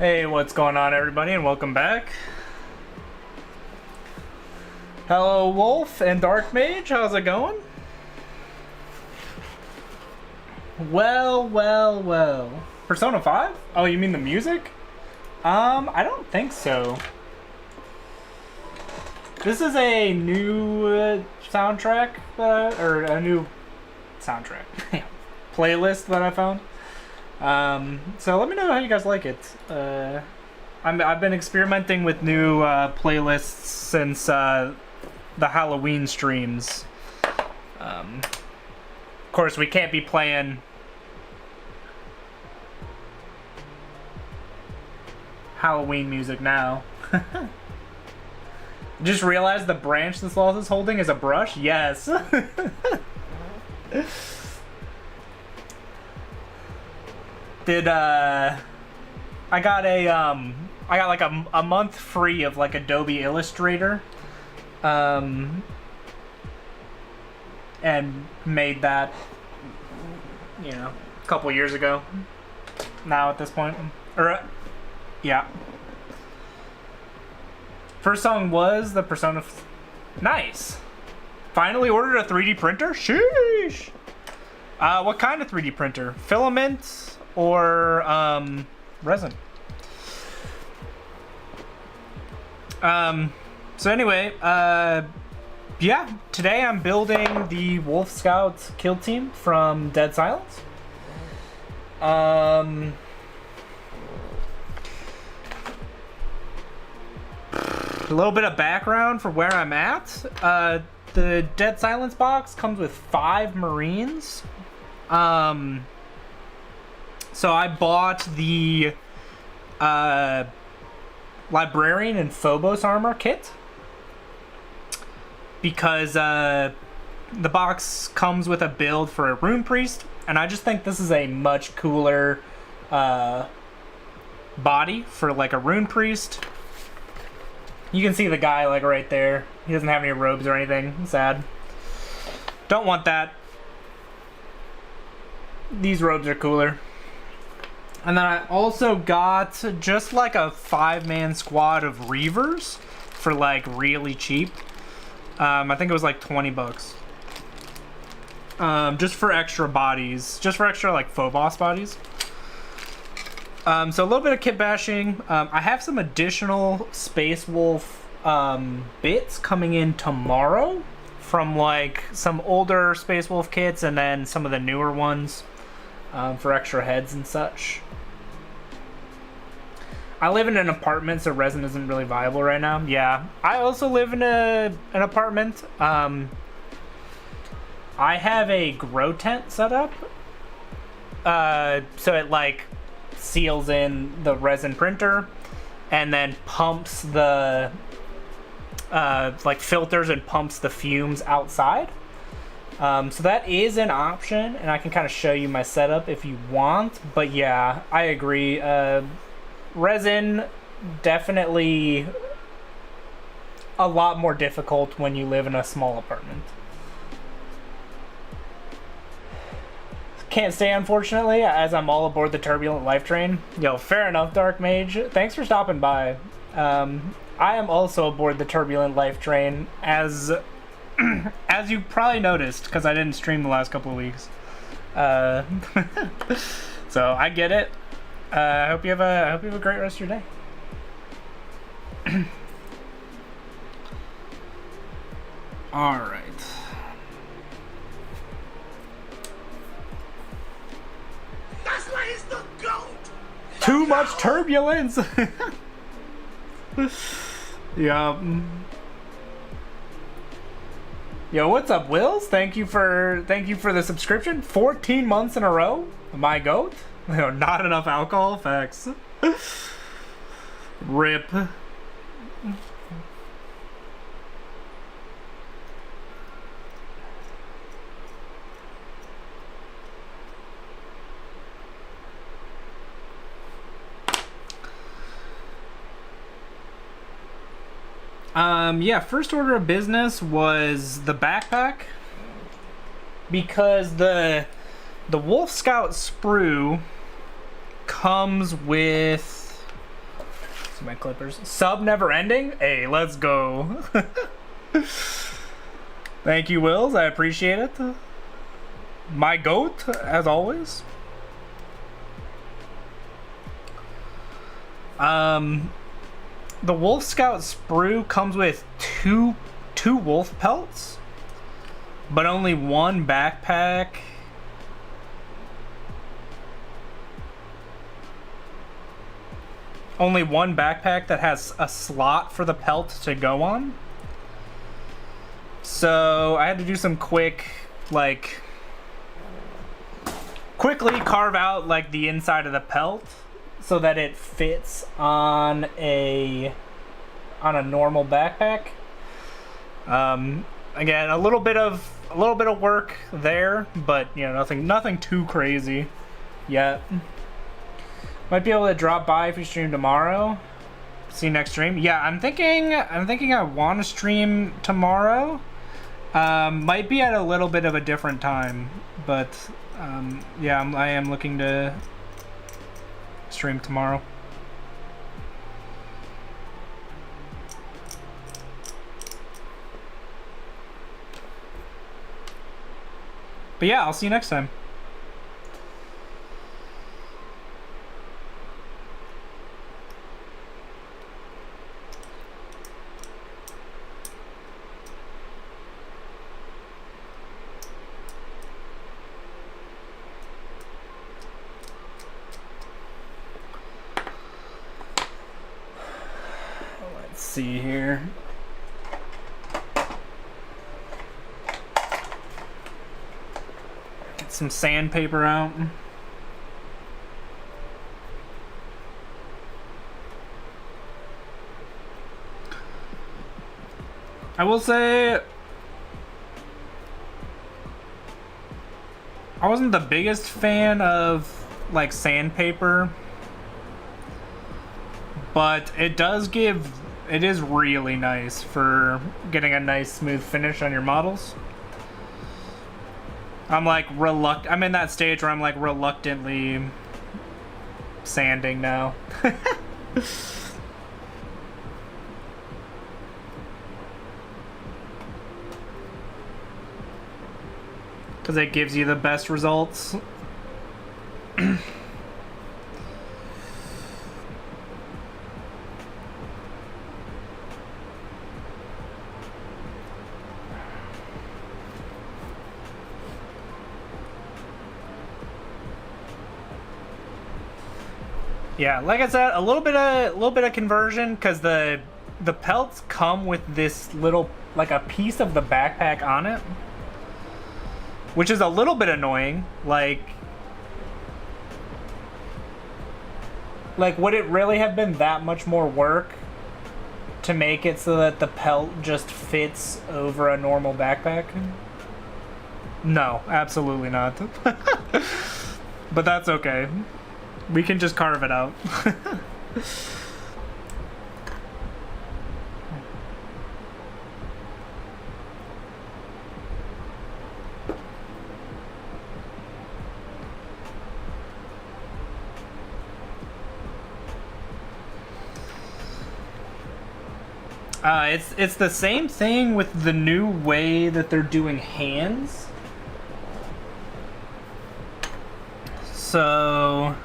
Hey, what's going on, everybody, and welcome back. Hello, Wolf and Dark Mage. How's it going? Well. Persona 5? Oh, you mean the music? I don't think so. This is a new soundtrack, or a new soundtrack playlist that I found. So let me know how you guys like it. I've been experimenting with new playlists since the Halloween streams. Of course, we can't be playing Halloween music now. Just realized the branch the sloth is holding is a brush? Yes. I got like a month free of like Adobe Illustrator, and made that, you know, a couple years ago now at this point. Yeah. First song was the Persona. Nice. Finally ordered a 3D printer? Sheesh. What kind of 3D printer? Filament or resin? So anyway, yeah, today I'm building the Wolf Scouts kill team from Dead Silence. A little bit of background for where I'm at. The Dead Silence box comes with 5 Marines. So I bought the Librarian and Phobos armor kit because the box comes with a build for a Rune Priest, and I just think this is a much cooler body for like a Rune Priest. You can see the guy like right there. He doesn't have any robes or anything. Sad. Don't want that. These robes are cooler. And then I also got just like a 5-man squad of Reavers for like really cheap. I think it was like 20 bucks. Just for extra bodies. Just for extra like Phobos bodies. So a little bit of kit bashing. I have some additional Space Wolf bits coming in tomorrow from like some older Space Wolf kits and then some of the newer ones for extra heads and such. I live in an apartment, so resin isn't really viable right now. Yeah, I also live in an apartment. I have a grow tent set up, so it like seals in the resin printer and then pumps the like filters and pumps the fumes outside. So that is an option, and I can kind of show you my setup if you want. But yeah, I agree. Resin definitely a lot more difficult when you live in a small apartment. Can't stay, unfortunately, as I'm all aboard the Turbulent Life Train. Yo, fair enough, Dark Mage. Thanks for stopping by. I am also aboard the Turbulent Life Train, as you probably noticed, because I didn't stream the last couple of weeks. So I get it. I hope you have a great rest of your day. All right. Too much turbulence. Yeah. Yo, what's up, Wills? Thank you for the subscription. 14 months in a row. My goat. Not enough alcohol effects. Rip. Yeah, first order of business was the backpack, because the Wolf Scout sprue comes with See my clippers. Sub never ending? Hey, let's go. Thank you, Wills. I appreciate it. My goat, as always. The Wolf Scout sprue comes with two wolf pelts, but only one backpack. Only one backpack that has a slot for the pelt to go on. So I had to do some quickly carve out like the inside of the pelt so that it fits on a normal backpack. Again, a little bit of work there, but you know, nothing too crazy yet. Might be able to drop by if you stream tomorrow. See you next stream. Yeah, I'm thinking I want to stream tomorrow. Might be at a little bit of a different time, but yeah, I am looking to stream tomorrow. But yeah, I'll see you next time. Let's see here. Get some sandpaper out. I will say I wasn't the biggest fan of like sandpaper, but it is really nice for getting a nice smooth finish on your models. I'm in that stage where I'm like reluctantly sanding now. Because it gives you the best results. Yeah, like I said, a little bit of conversion, because the pelts come with this little, like a piece of the backpack on it, which is a little bit annoying. Like would it really have been that much more work to make it so that the pelt just fits over a normal backpack? No, absolutely not. But that's okay. We can just carve it out. It's the same thing with the new way that they're doing hands. So,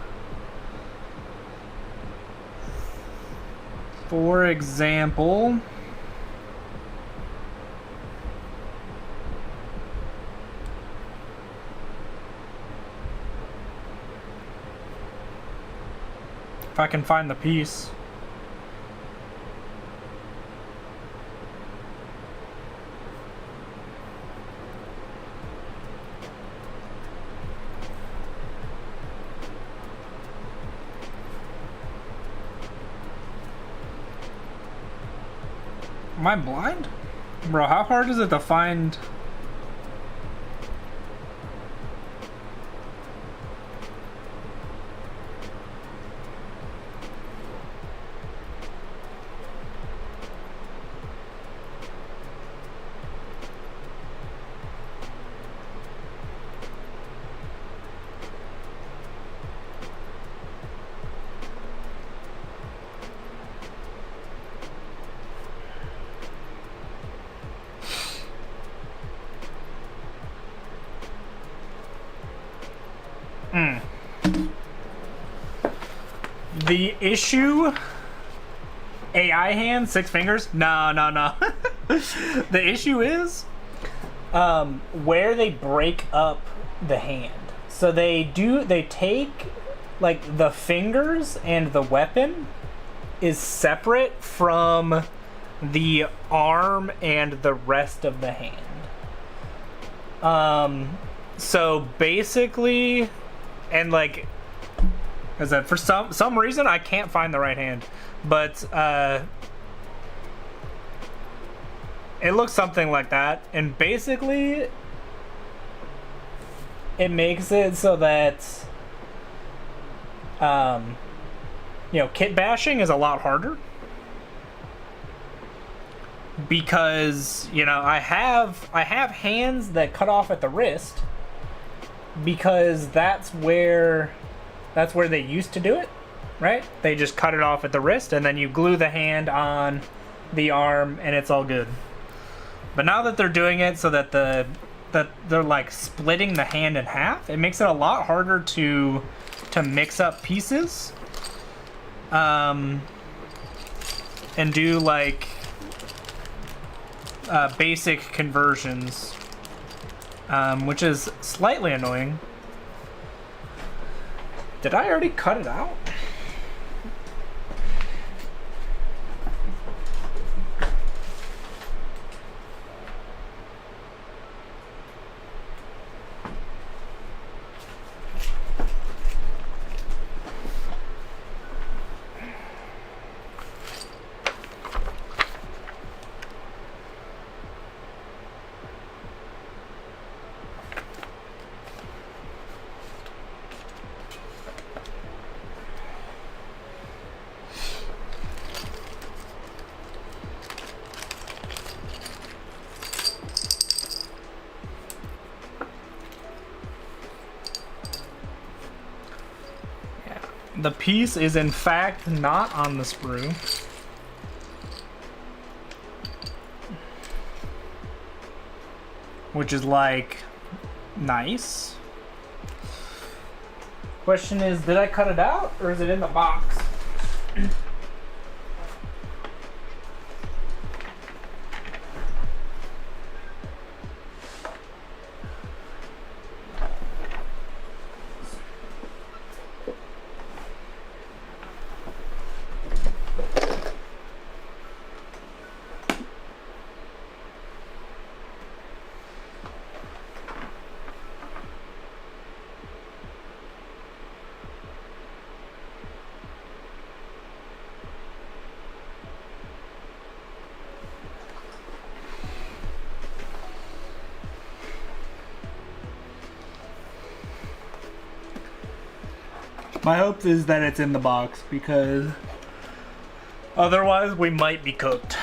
for example, if I can find the piece. Am I blind? Bro, how hard is it to find... The issue... AI hand, 6 fingers? No. The issue is where they break up the hand. So they take like the fingers, and the weapon is separate from the arm and the rest of the hand. So basically, and like, is that for some reason I can't find the right hand, but it looks something like that, and basically it makes it so that kit bashing is a lot harder, because I have hands that cut off at the wrist, because that's where they used to do it, right? They just cut it off at the wrist, and then you glue the hand on the arm, and it's all good. But now that they're doing it so that they're like splitting the hand in half, it makes it a lot harder to mix up pieces, and do like basic conversions, which is slightly annoying. Did I already cut it out? The piece is in fact not on the sprue. Which is like nice. Question is, did I cut it out or is it in the box? My hope is that it's in the box, because otherwise we might be cooked.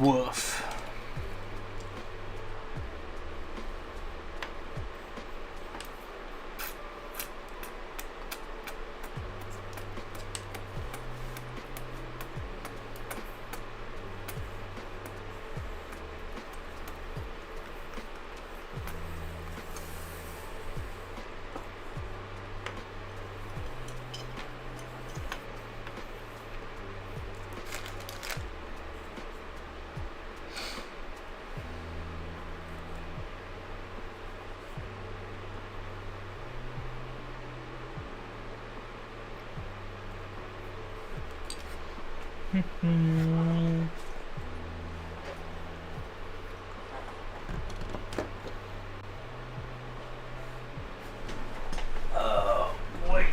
Woof. Oh boy.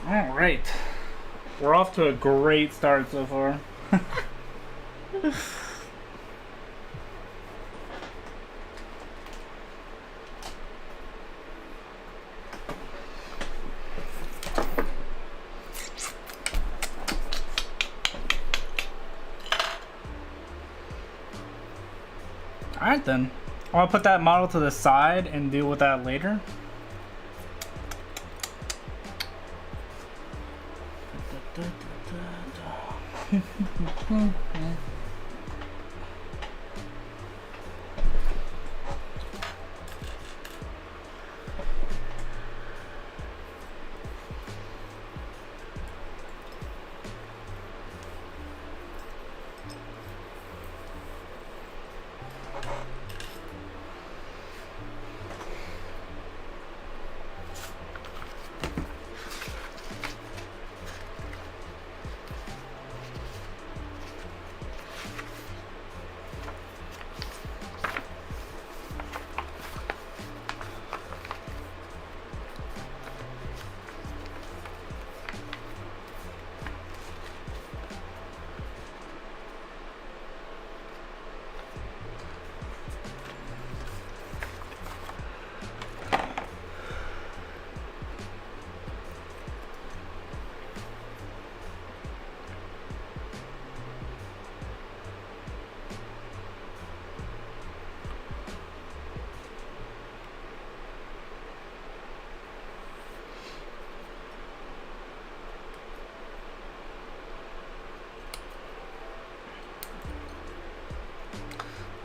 All right, we're off to a great start so far. All right then, I'll put that model to the side and deal with that later.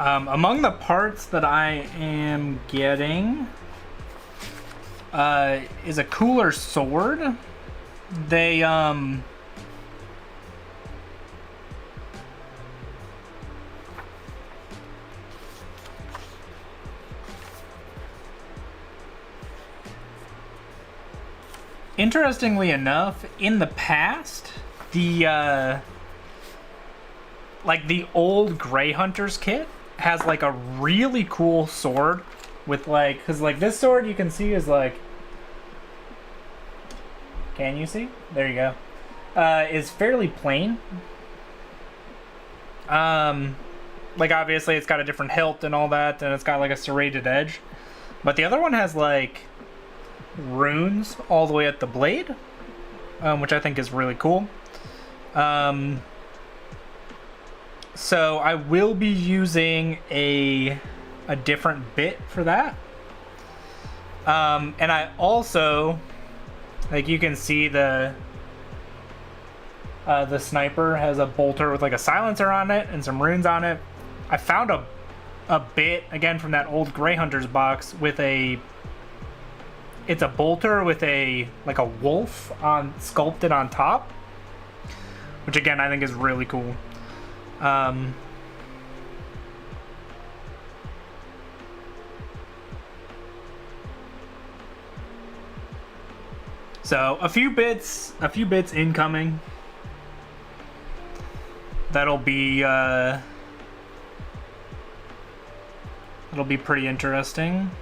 Among the parts that I am getting is a cooler sword. They interestingly enough, in the past, the like the old Grey Hunters kit has like a really cool sword with like, cause like this sword you can see is like, can you see? There you go. Is fairly plain. Like obviously it's got a different hilt and all that, and it's got like a serrated edge. But the other one has like runes all the way at the blade, which I think is really cool. So I will be using a different bit for that. And I also, like you can see the sniper has a bolter with like a silencer on it and some runes on it. I found a bit again from that old Grey Hunters box with it's a bolter with a like a wolf sculpted on top, which again I think is really cool. So a few bits incoming. That'll be pretty interesting.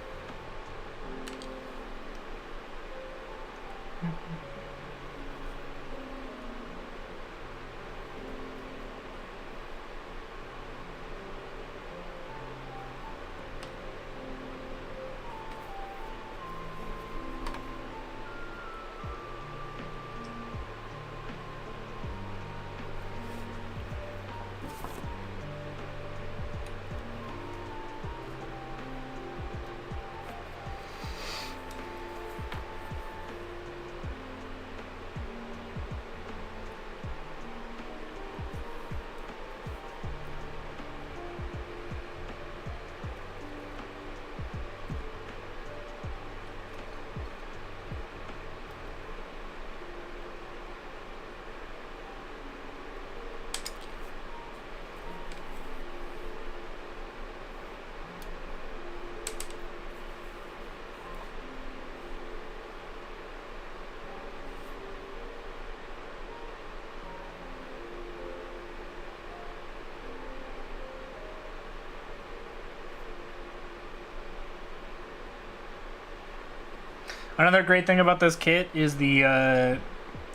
Another great thing about this kit is the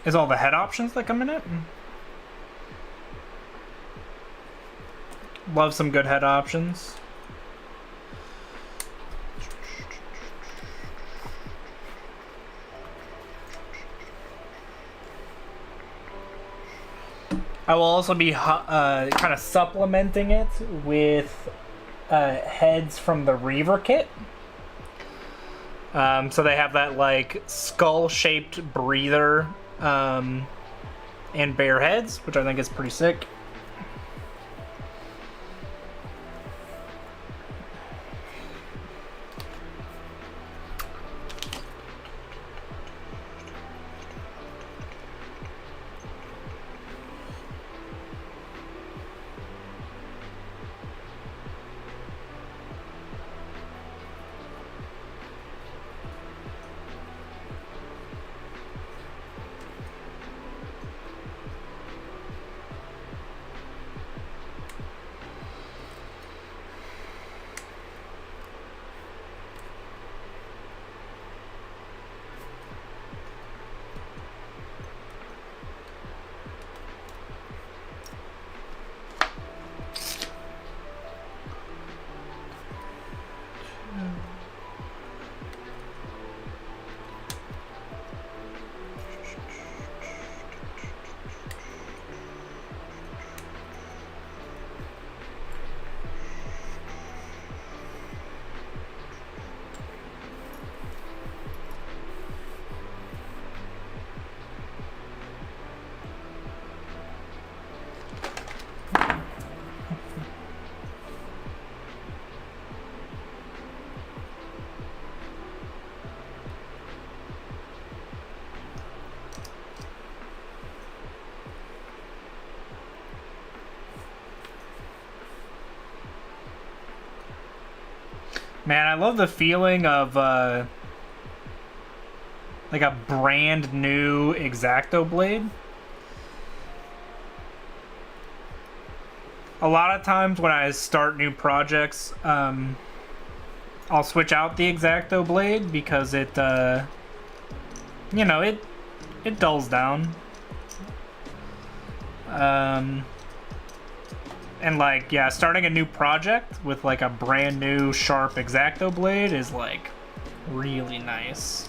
is all the head options that come in it. Love some good head options. I will also be kind of supplementing it with heads from the Reaver kit. So they have that like skull-shaped breather and bear heads, which I think is pretty sick. Man, I love the feeling of like a brand new X-Acto blade. A lot of times when I start new projects, I'll switch out the X-Acto blade because it, you know, it dulls down. And like, yeah, starting a new project with like a brand new sharp X-Acto blade is like really nice.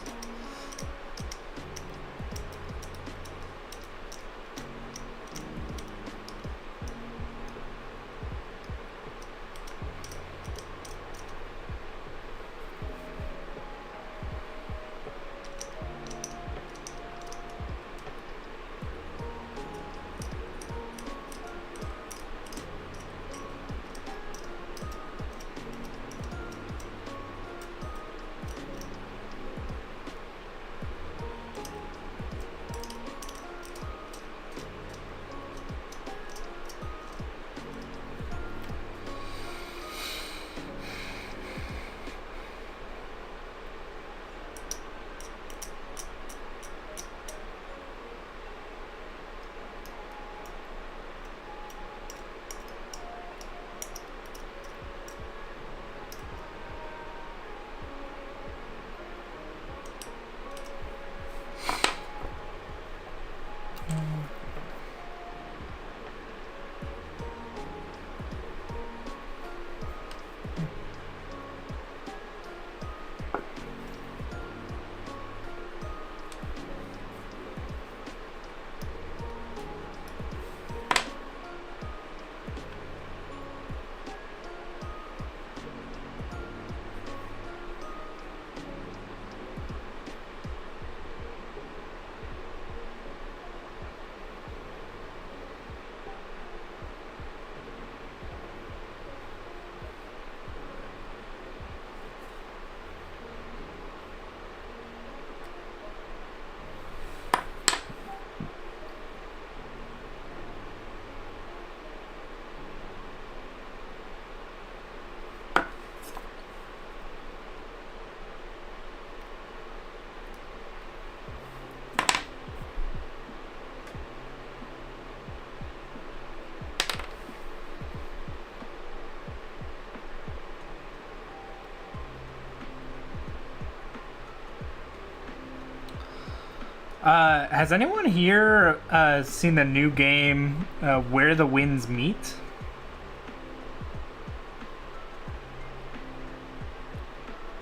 Has anyone here seen the new game Where the Winds Meet?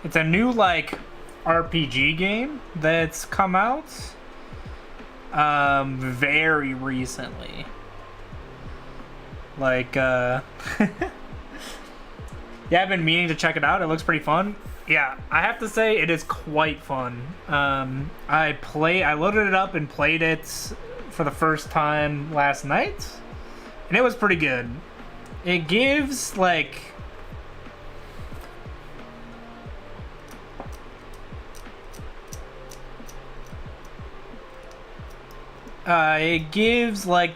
It's a new like RPG game that's come out very recently. Like yeah, I've been meaning to check it out. It looks pretty fun. Yeah, I have to say it is quite fun. I loaded it up and played it for the first time last night, and it was pretty good. It gives like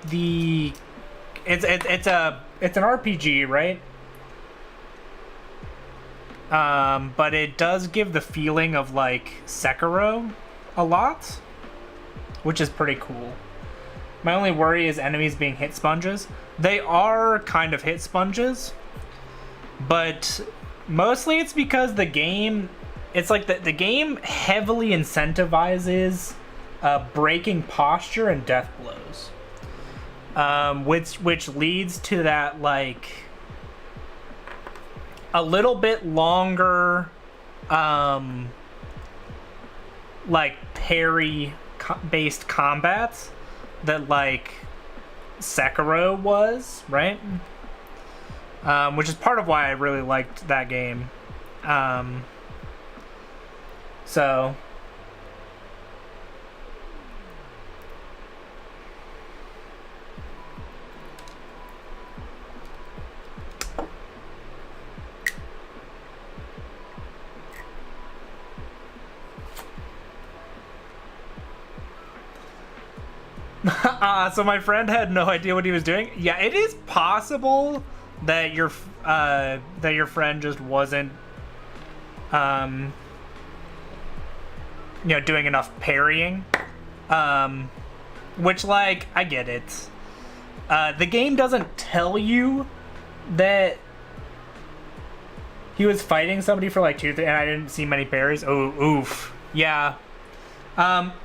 the it's an RPG, right? But it does give the feeling of like Sekiro a lot, which is pretty cool. My only worry is enemies being hit sponges. They are kind of hit sponges, but mostly it's because the game, it's like the game heavily incentivizes breaking posture and death blows, which leads to that like a little bit longer like parry based combat that like Sekiro was, right? Which is part of why I really liked that game. So so my friend had no idea what he was doing. Yeah, it is possible that your friend just wasn't doing enough parrying, which like I get it. The game doesn't tell you that he was fighting somebody for like 2 3 and I didn't see many parries. Oh, oof. Yeah.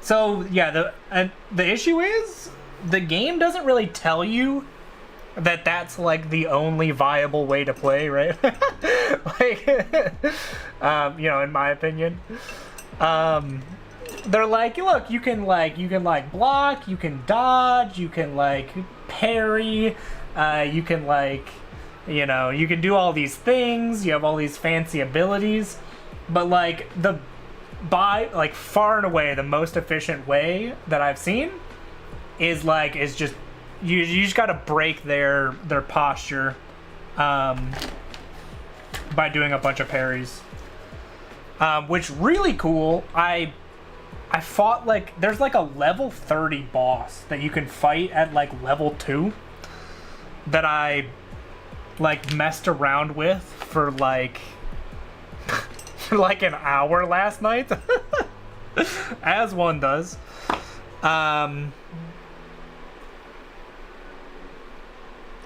So yeah, the issue is the game doesn't really tell you that that's like the only viable way to play, right? Like, in my opinion, they're like, look, you can block, you can dodge, you can like parry, you can like, you can do all these things. You have all these fancy abilities, but like by far and away the most efficient way that I've seen is just you just gotta break their posture by doing a bunch of parries, which really cool. I fought there's like a level 30 boss that you can fight at like level 2 that I messed around with for like an hour last night, as one does.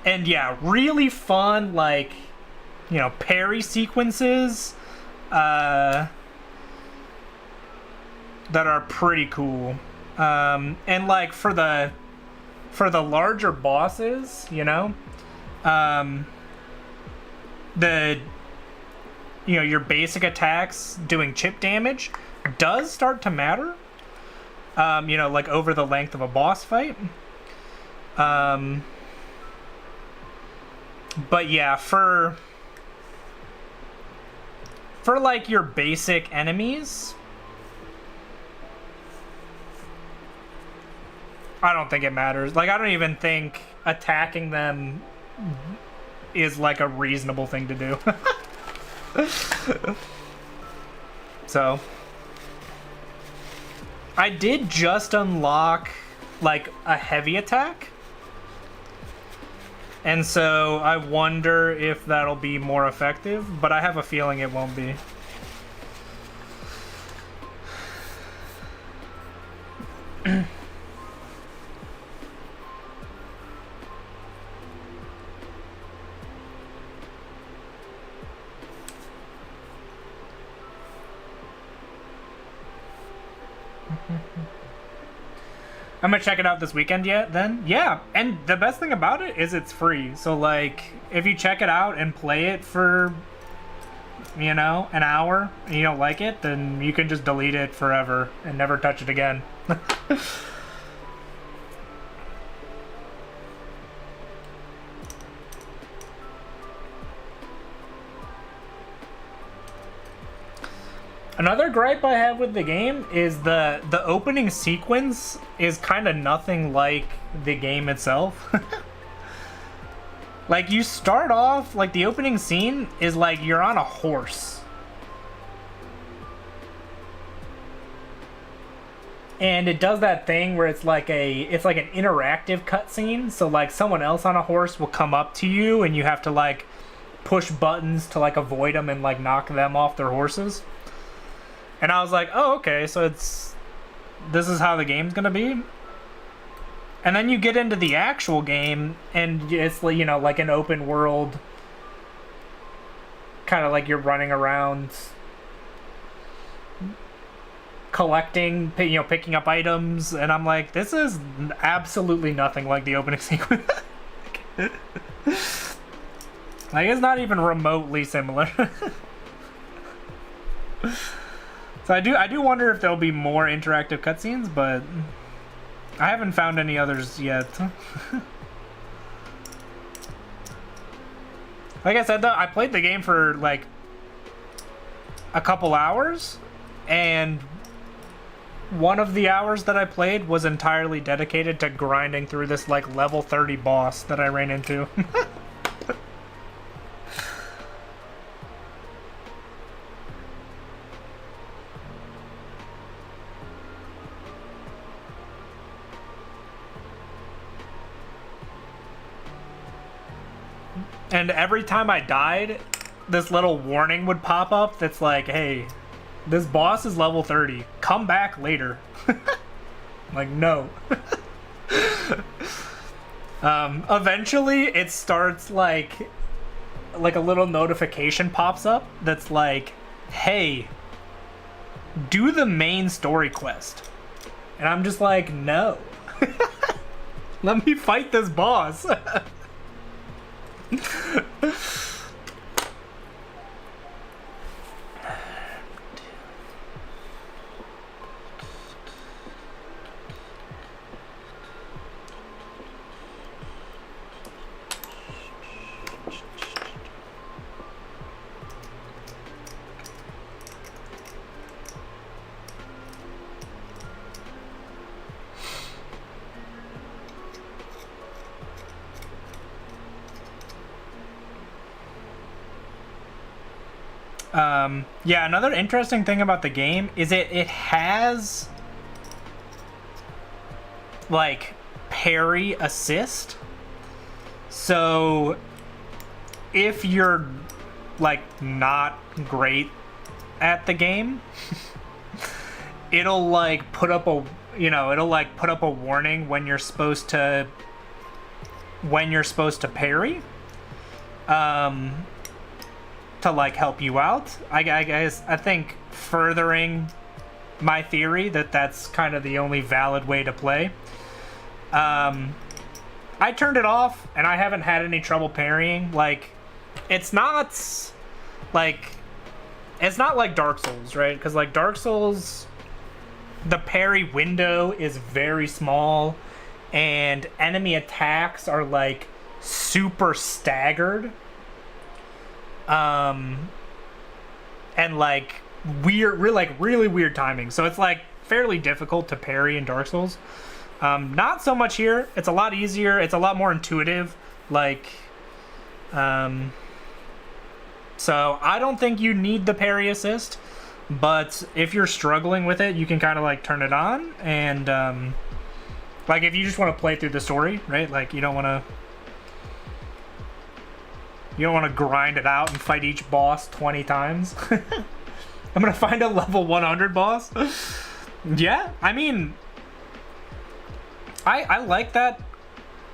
And yeah, really fun parry sequences that are pretty cool. And like for the larger bosses, your basic attacks doing chip damage does start to matter, over the length of a boss fight. But yeah, for like your basic enemies, I don't think it matters. Like, I don't even think attacking them is like a reasonable thing to do. So I did just unlock like a heavy attack, and so I wonder if that'll be more effective, but I have a feeling it won't be. I'm gonna check it out this weekend yet then. Yeah, and the best thing about it is it's free. So like if you check it out and play it for, you know, an hour and you don't like it, then you can just delete it forever and never touch it again. Another gripe I have with the game is the opening sequence is kind of nothing like the game itself. Like, you start off, like, the opening scene is like you're on a horse. And it does that thing where it's like an interactive cutscene. So, like, someone else on a horse will come up to you and you have to, like, push buttons to, like, avoid them and, like, knock them off their horses. And I was like, oh, okay, so this is how the game's gonna be? And then you get into the actual game, and it's, you know, like an open world, kind of like you're running around collecting, you know, picking up items, and I'm like, this is absolutely nothing like the opening sequence. Like, it's not even remotely similar. So I do wonder if there'll be more interactive cutscenes, but I haven't found any others yet. Like I said, though, I played the game for like a couple hours, and one of the hours that I played was entirely dedicated to grinding through this like level 30 boss that I ran into. And every time I died, this little warning would pop up that's like, hey, this boss is level 30. Come back later. Like, no. Eventually, it starts like a little notification pops up that's like, hey, do the main story quest. And I'm just like, no. Let me fight this boss. Yeah, another interesting thing about the game is it has like parry assist. So if you're like not great at the game, it'll like put up a, you know, it'll like put up a warning when you're supposed to parry. To like help you out. I guess I think furthering my theory that that's kind of the only valid way to play. I turned it off and I haven't had any trouble parrying. Like, it's not like Dark Souls, right? Because like Dark Souls, the parry window is very small and enemy attacks are like super staggered. And like really weird timing. So it's like fairly difficult to parry in Dark Souls. Not so much here. It's a lot easier. It's a lot more intuitive. Like, so I don't think you need the parry assist, but if you're struggling with it, you can kind of like turn it on. And, like if you just want to play through the story, right? Like you don't want to grind it out and fight each boss 20 times. I'm gonna find a level 100 boss. Yeah, I mean, I like that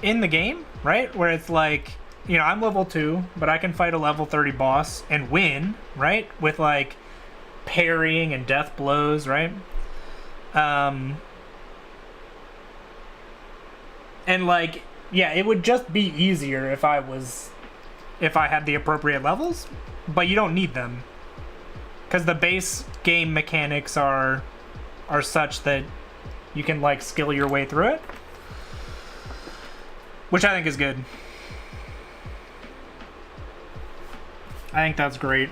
in the game, right? Where it's like, you know, I'm level 2, but I can fight a level 30 boss and win, right? With like parrying and death blows, right? And like, yeah, it would just be easier if I had the appropriate levels, but you don't need them. Because the base game mechanics are such that you can like skill your way through it. Which I think is good. I think that's great.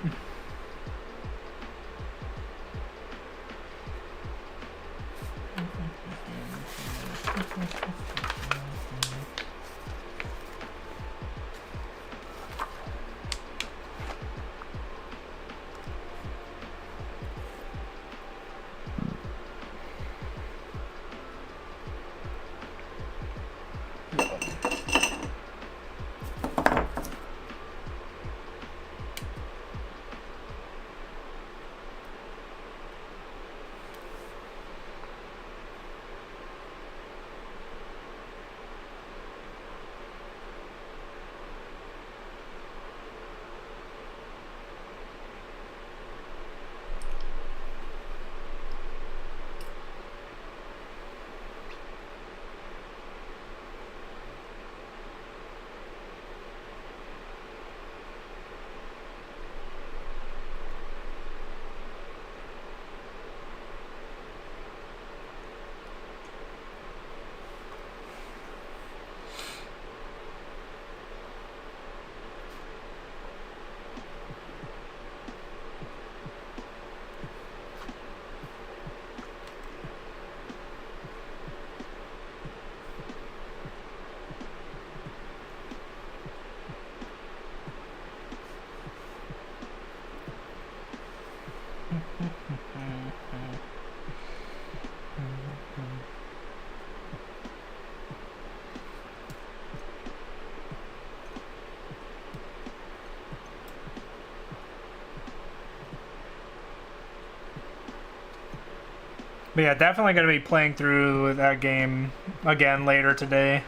But yeah, definitely going to be playing through that game again later today.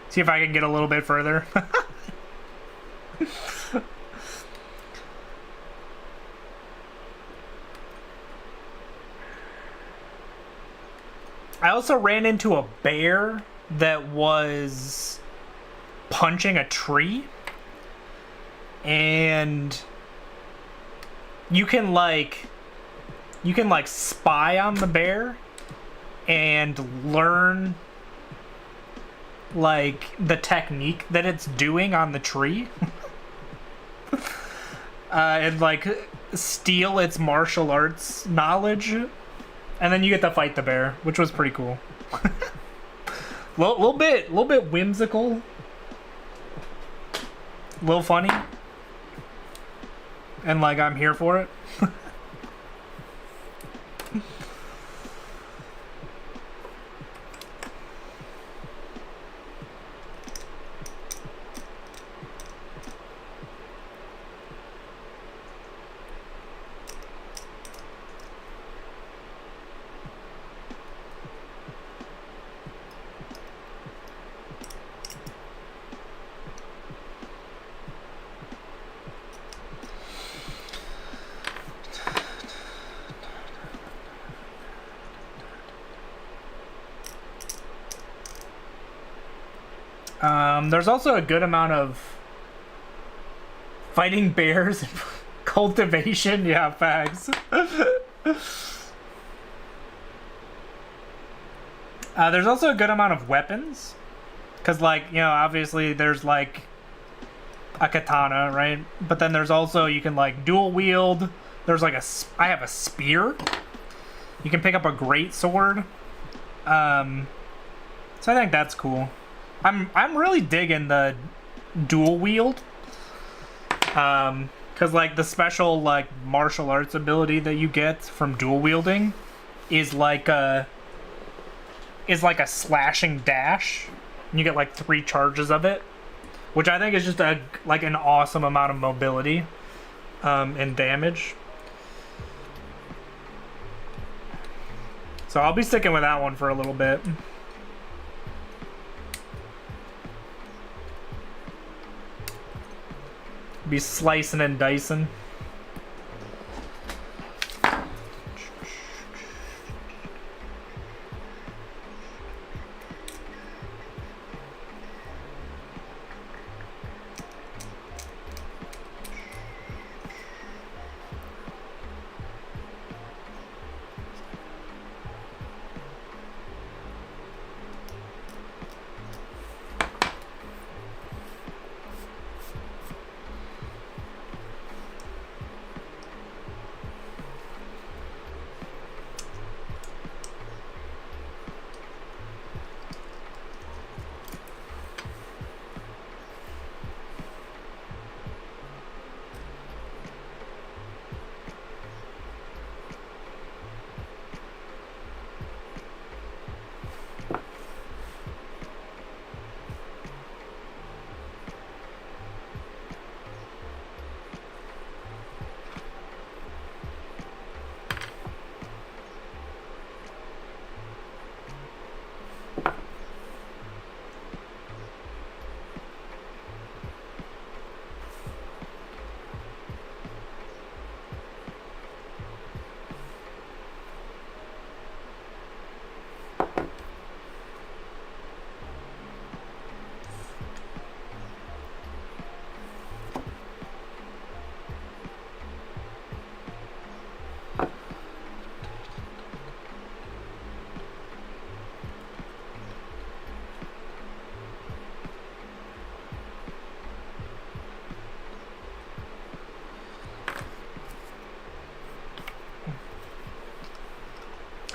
See if I can get a little bit further. I also ran into a bear that was punching a tree. And you can like spy on the bear and learn like the technique that it's doing on the tree. And like steal its martial arts knowledge, and then you get to fight the bear, which was pretty cool. little bit whimsical, a little funny, and like I'm here for it. There's also a good amount of fighting bears and cultivation. Yeah, facts. There's also a good amount of weapons. Because, like, you know, obviously there's, like, a katana, right? But then there's also, you can, like, dual wield. There's, like, I have a spear. You can pick up a great sword. So I think that's cool. I'm really digging the dual wield, because like the special like martial arts ability that you get from dual wielding is like a slashing dash. And you get like 3 charges of it, which I think is just an awesome amount of mobility and damage. So I'll be sticking with that one for a little bit. Be slicing and dicing.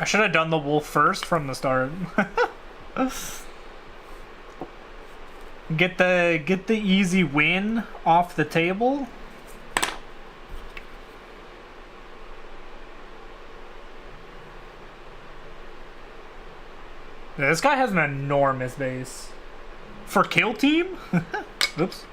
I should have done the wolf first from the start. Get the easy win off the table. Yeah, this guy has an enormous base. For kill team? Oops.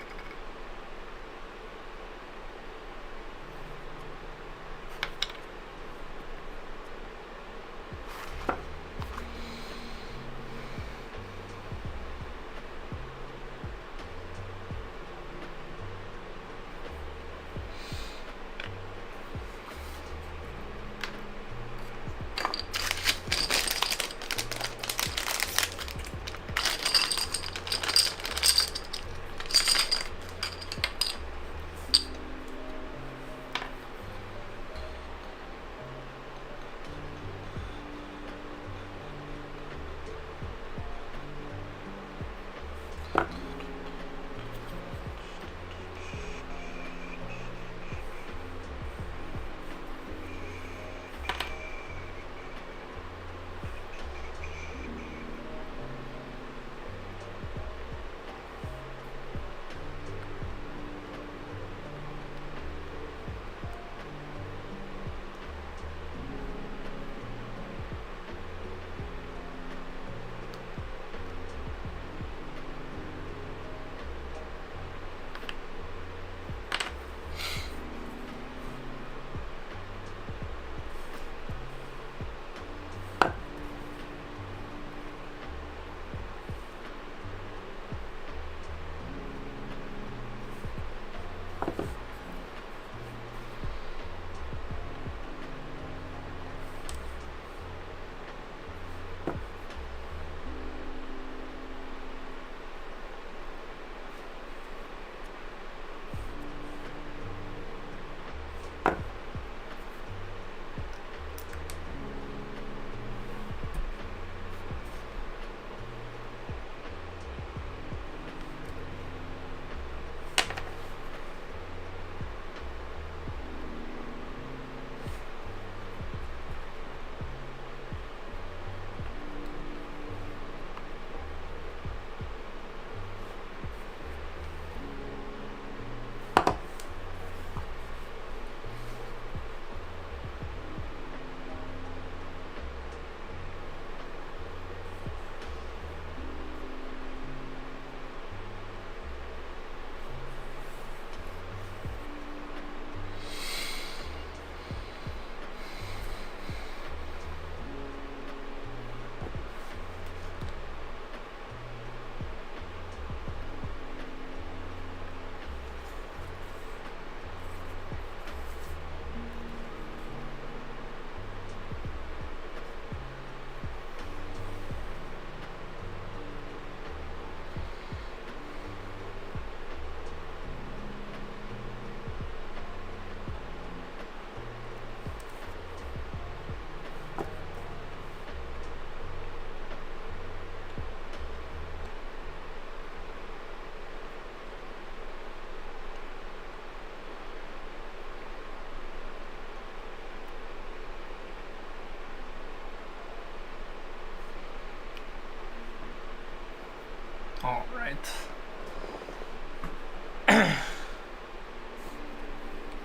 All right.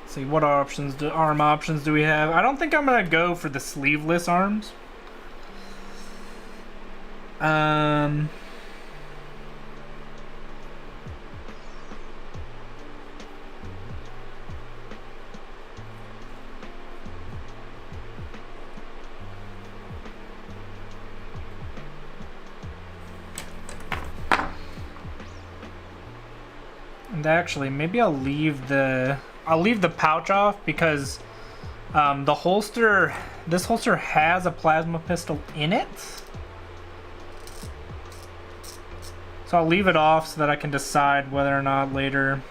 See, what arm options do we have? I don't think I'm gonna go for the sleeveless arms. And actually, maybe I'll leave the pouch off because the holster, this holster has a plasma pistol in it. So I'll leave it off so that I can decide whether or not later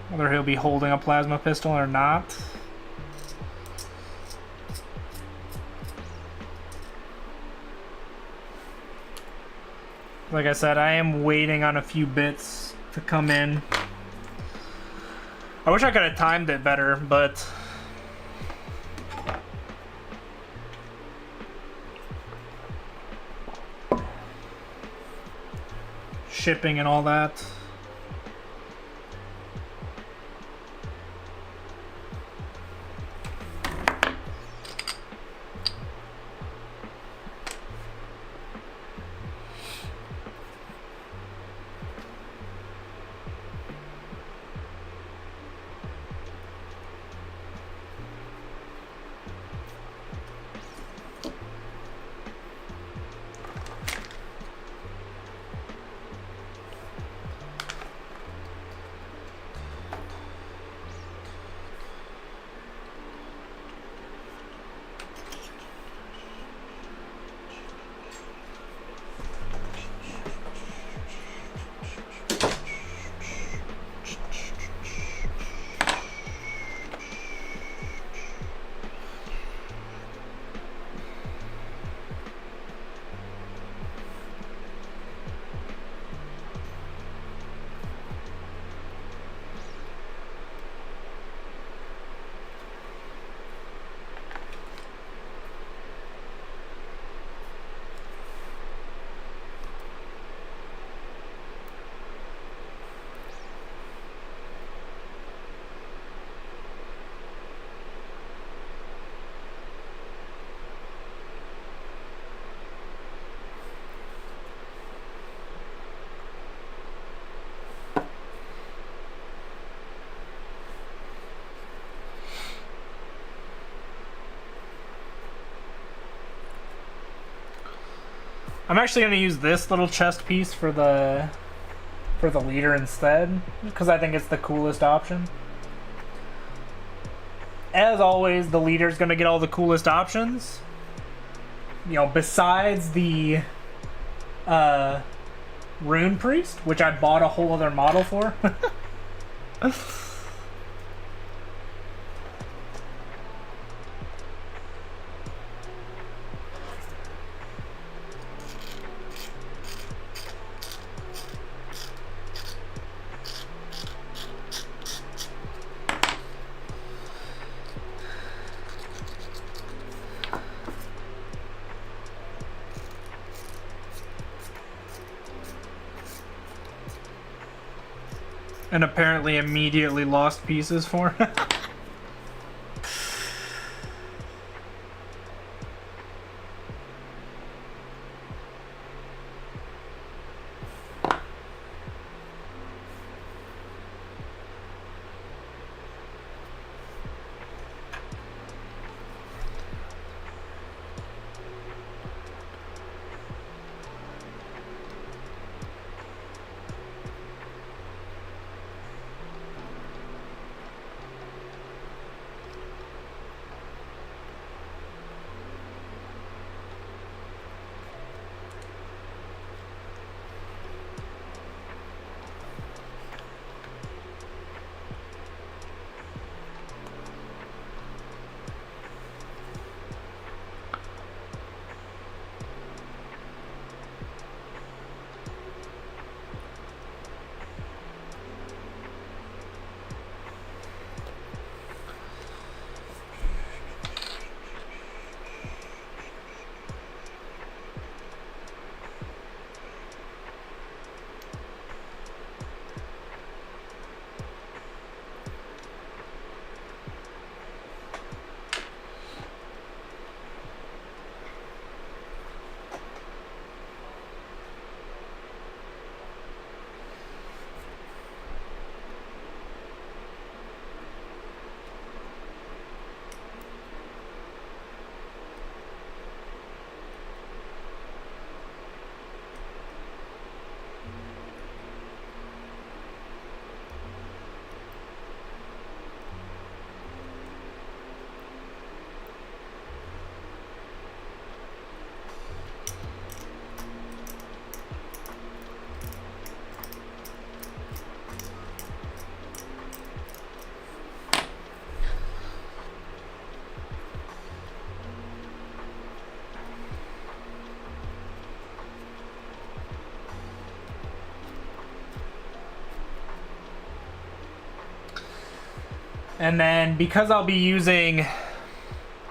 whether he'll be holding a plasma pistol or not. Like I said, I am waiting on a few bits to come in. I wish I could have timed it better, but shipping and all that. I'm actually going to use this little chest piece for the leader instead, because I think it's the coolest option. As always, the leader's going to get all the coolest options. You know, besides the Rune Priest, which I bought a whole other model for. And apparently immediately lost pieces for. And then because I'll be using,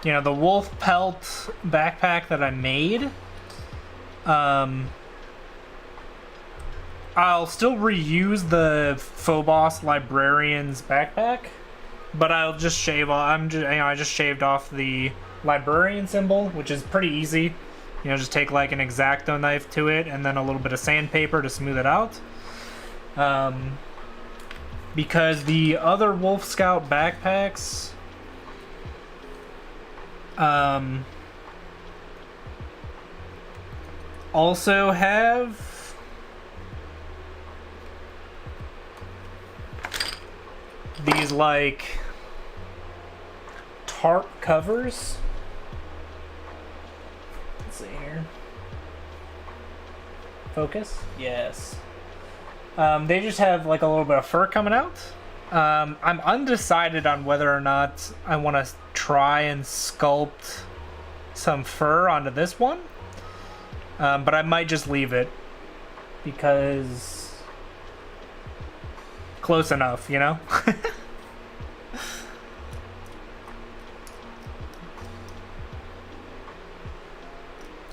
you know, the wolf pelt backpack that I made, I'll still reuse the Phobos Librarian's backpack, but I'll just shave off. I just shaved off the Librarian symbol, which is pretty easy. You know, just take like an X-Acto knife to it, and then a little bit of sandpaper to smooth it out. Because the other Wolf Scout backpacks, also have these like tarp covers. Let's see here. Focus? Yes. They just have like a little bit of fur coming out. I'm undecided on whether or not I want to try and sculpt some fur onto this one. But I might just leave it because close enough, you know?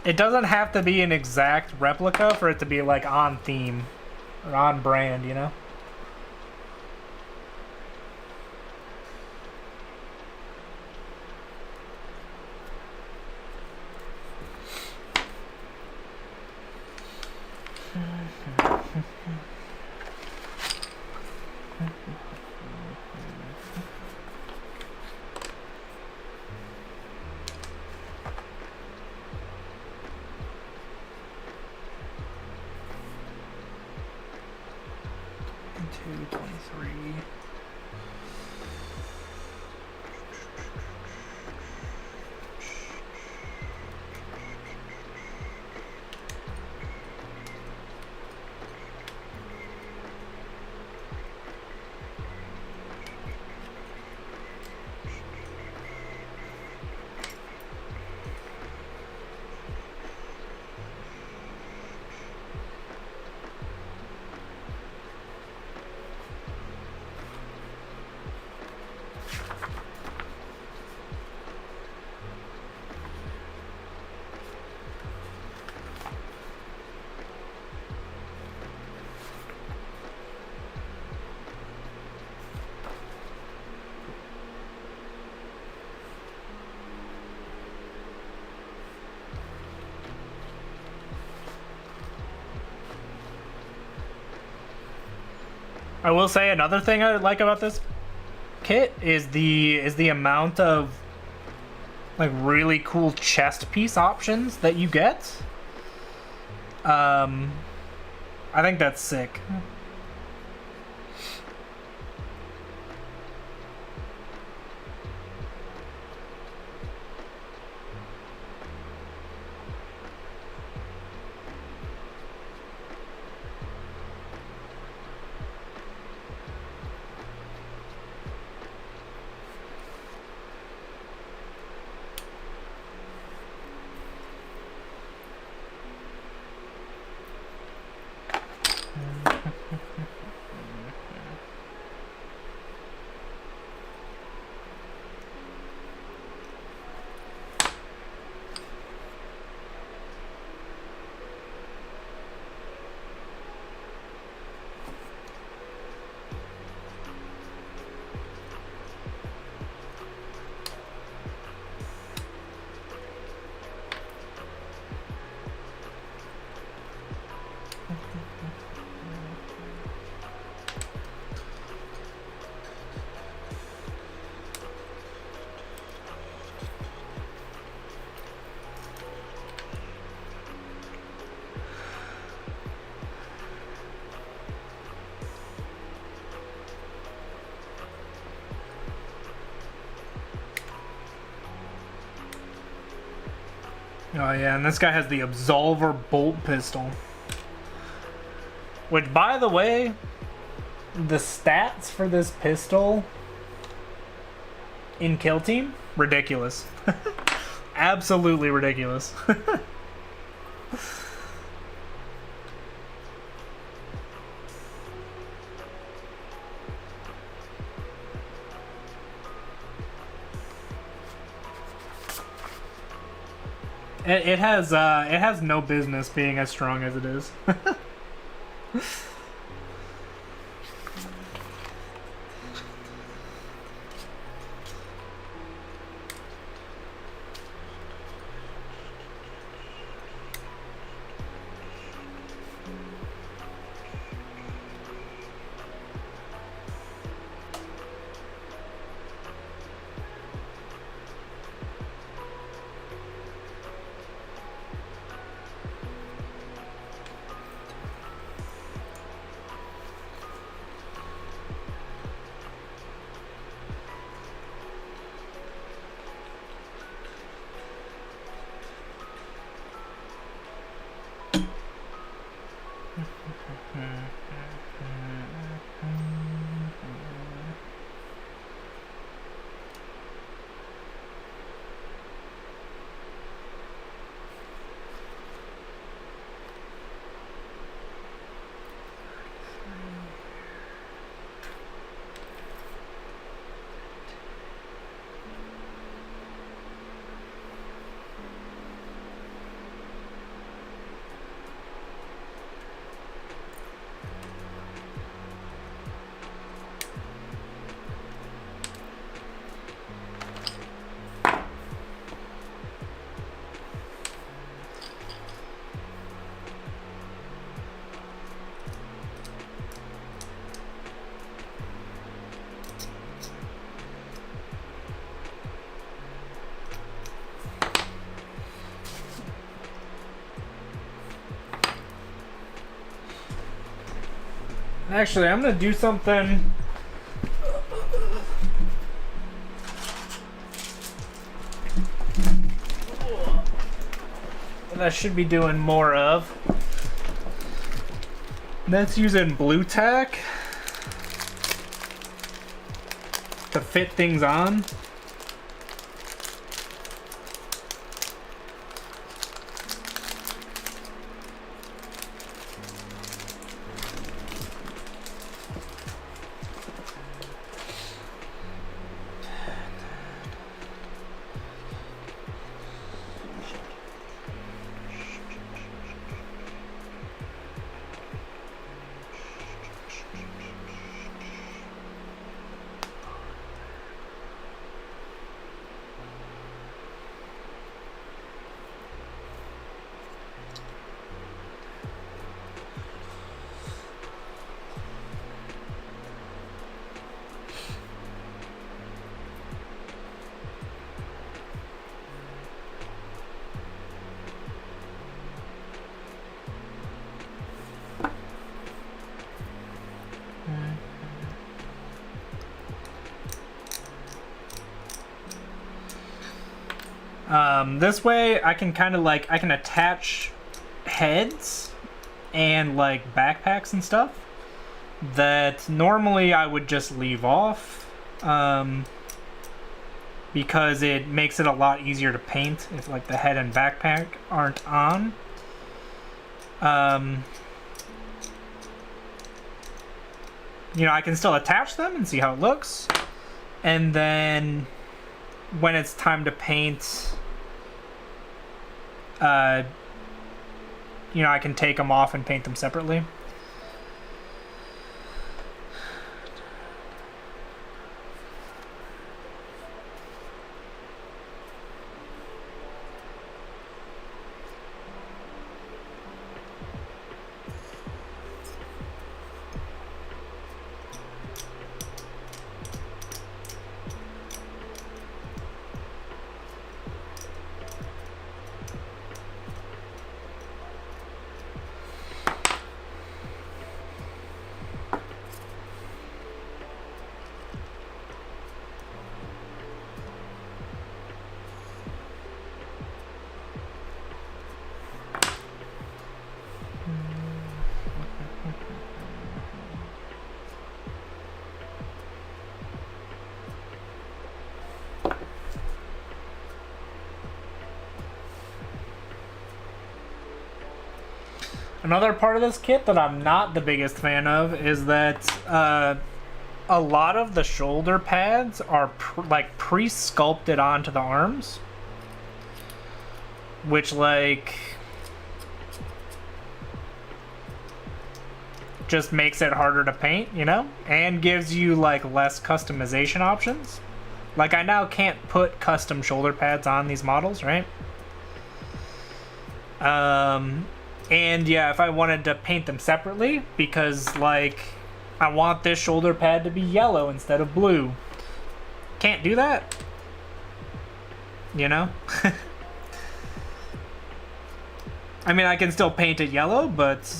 It doesn't have to be an exact replica for it to be like on theme or on brand, you know? I will say another thing I like about this kit is the amount of like really cool chest piece options that you get. I think that's sick. Oh yeah, and this guy has the Absolver bolt pistol. Which, by the way, the stats for this pistol in Kill Team, ridiculous. Absolutely ridiculous. It has no business being as strong as it is. Actually, I'm gonna do something. That I should be doing more of. That's using blue tack to fit things on. This way I can kind of like, I can attach heads and like backpacks and stuff that normally I would just leave off, because it makes it a lot easier to paint if like the head and backpack aren't on. You know, I can still attach them and see how it looks, and then when it's time to paint, you know, I can take them off and paint them separately. Another part of this kit that I'm not the biggest fan of is that a lot of the shoulder pads are like pre-sculpted onto the arms, which like just makes it harder to paint, you know, and gives you like less customization options. Like I now can't put custom shoulder pads on these models, right? And yeah, if I wanted to paint them separately, because like I want this shoulder pad to be yellow instead of blue, can't do that, you know? I mean, I can still paint it yellow, but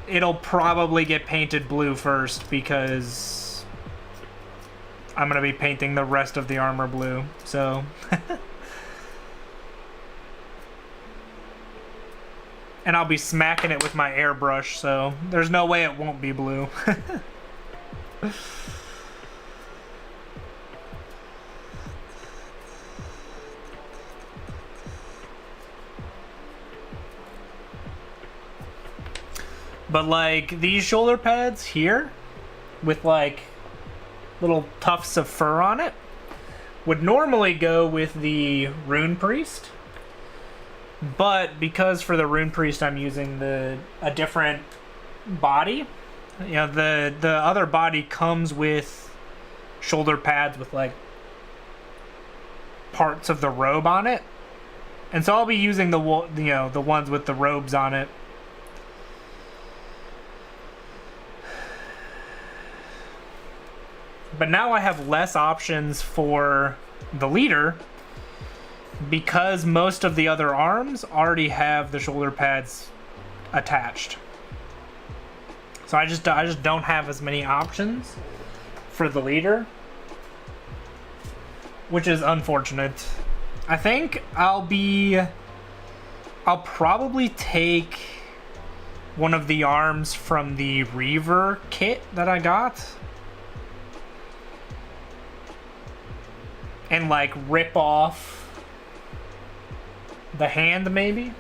it'll probably get painted blue first because I'm gonna be painting the rest of the armor blue, so and I'll be smacking it with my airbrush, so there's no way it won't be blue. But like these shoulder pads here with like little tufts of fur on it would normally go with the Rune Priest. But because for the Rune Priest I'm using a different body, you know, the other body comes with shoulder pads with like parts of the robe on it, and so I'll be using the ones with the robes on it. But now I have less options for the leader, because most of the other arms already have the shoulder pads attached. So I just don't have as many options for the leader, which is unfortunate. I think I'll probably take one of the arms from the Reaver kit that I got and like rip off the hand maybe.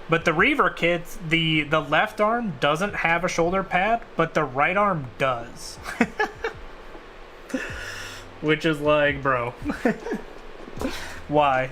But the Reaver kit, the left arm doesn't have a shoulder pad, but the right arm does. Which is like, bro. Why?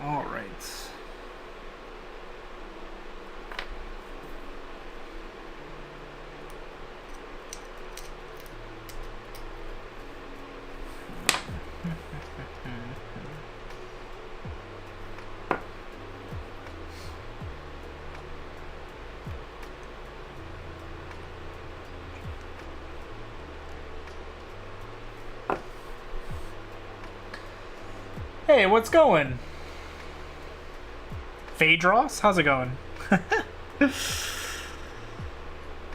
All right. Hey, what's going? Phaedros, how's it going?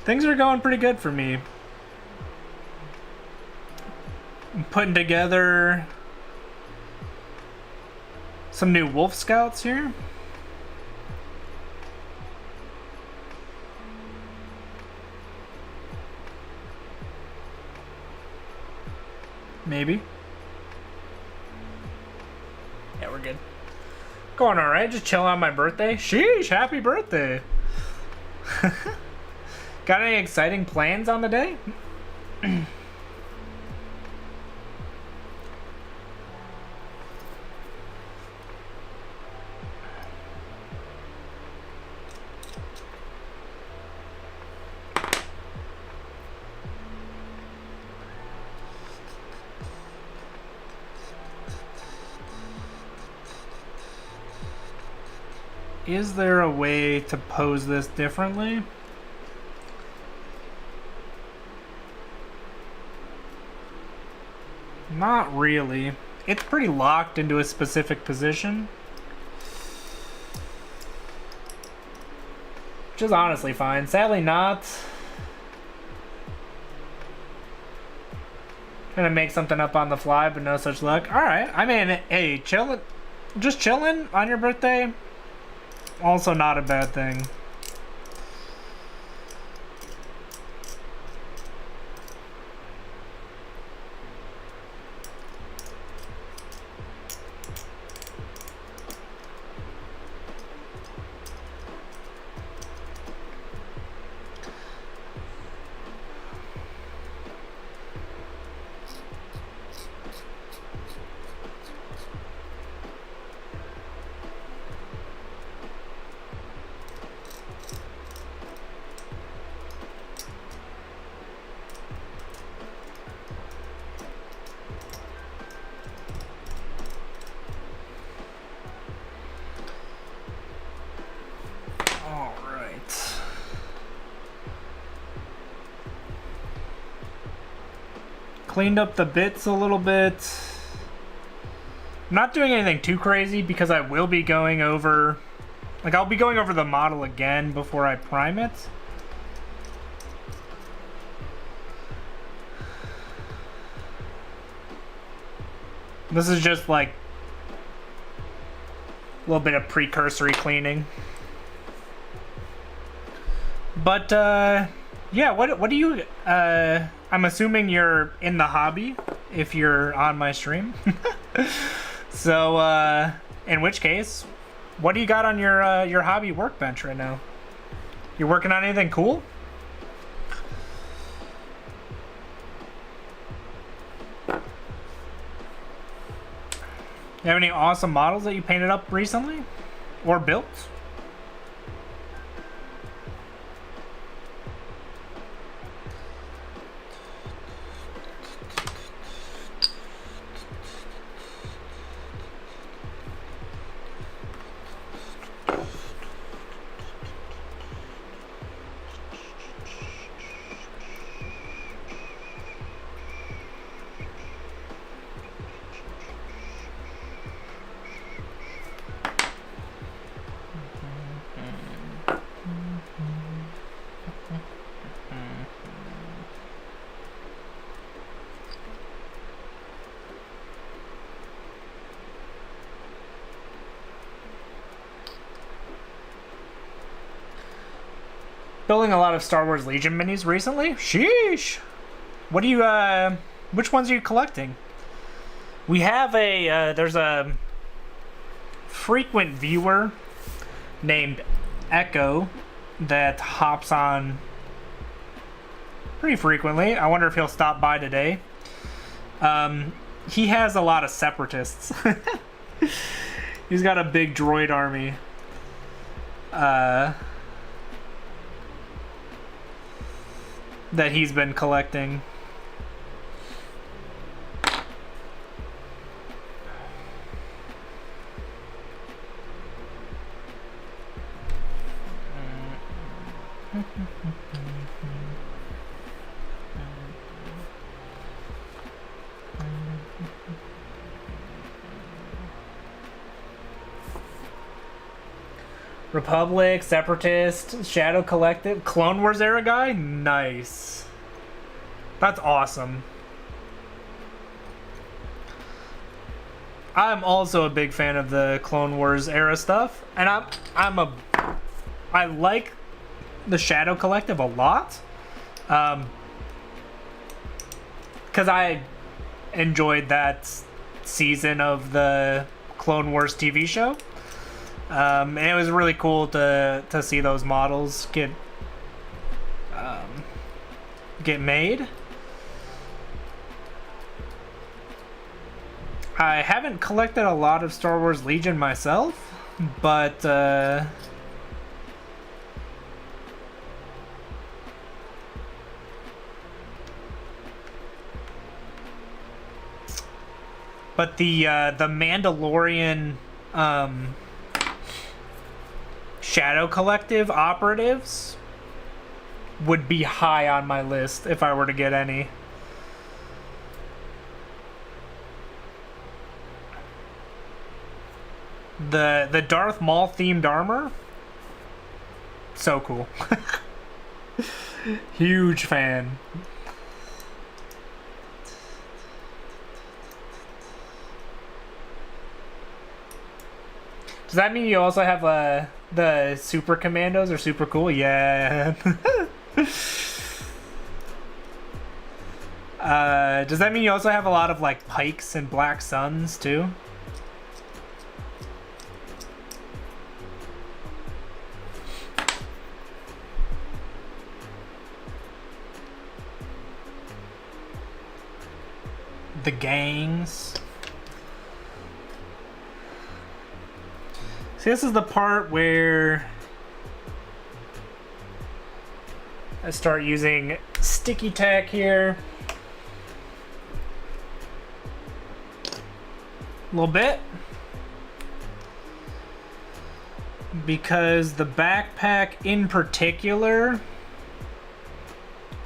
Things are going pretty good for me. I'm putting together some new Wolf Scouts here. Maybe. Yeah, we're good. Going all right, just chilling on my birthday. Sheesh, happy birthday. Got any exciting plans on the day? Is there a way to pose this differently? Not really. It's pretty locked into a specific position. Which is honestly fine. Sadly not. Trying to make something up on the fly, but no such luck. Alright, I mean, hey, just chilling on your birthday. Also not a bad thing. Cleaned up the bits a little bit. I'm not doing anything too crazy because I will be going over, like I'll be going over the model again before I prime it. This is just like a little bit of precursory cleaning. But yeah, what do you I'm assuming you're in the hobby if you're on my stream. So in which case, what do you got on your hobby workbench right now? You're working on anything cool? You have any awesome models that you painted up recently? Or built? Building a lot of Star Wars Legion minis recently? Sheesh! What do you, which ones are you collecting? We have there's a frequent viewer named Echo that hops on pretty frequently. I wonder if he'll stop by today. He has a lot of separatists. He's got a big droid army. That he's been collecting. Republic, Separatist, Shadow Collective, Clone Wars era guy? Nice. That's awesome. I'm also a big fan of the Clone Wars era stuff, and I like the Shadow Collective a lot. Because I enjoyed that season of the Clone Wars TV show. And it was really cool to see those models get made. I haven't collected a lot of Star Wars Legion myself, but the Mandalorian Shadow Collective operatives would be high on my list if I were to get any. The Darth Maul themed armor, so cool. Huge fan. Does that mean you also have the Super Commandos are super cool? Yeah. Does that mean you also have a lot of like Pikes and Black Suns too? The gangs. See, this is the part where I start using sticky tack here. A little bit. Because the backpack in particular,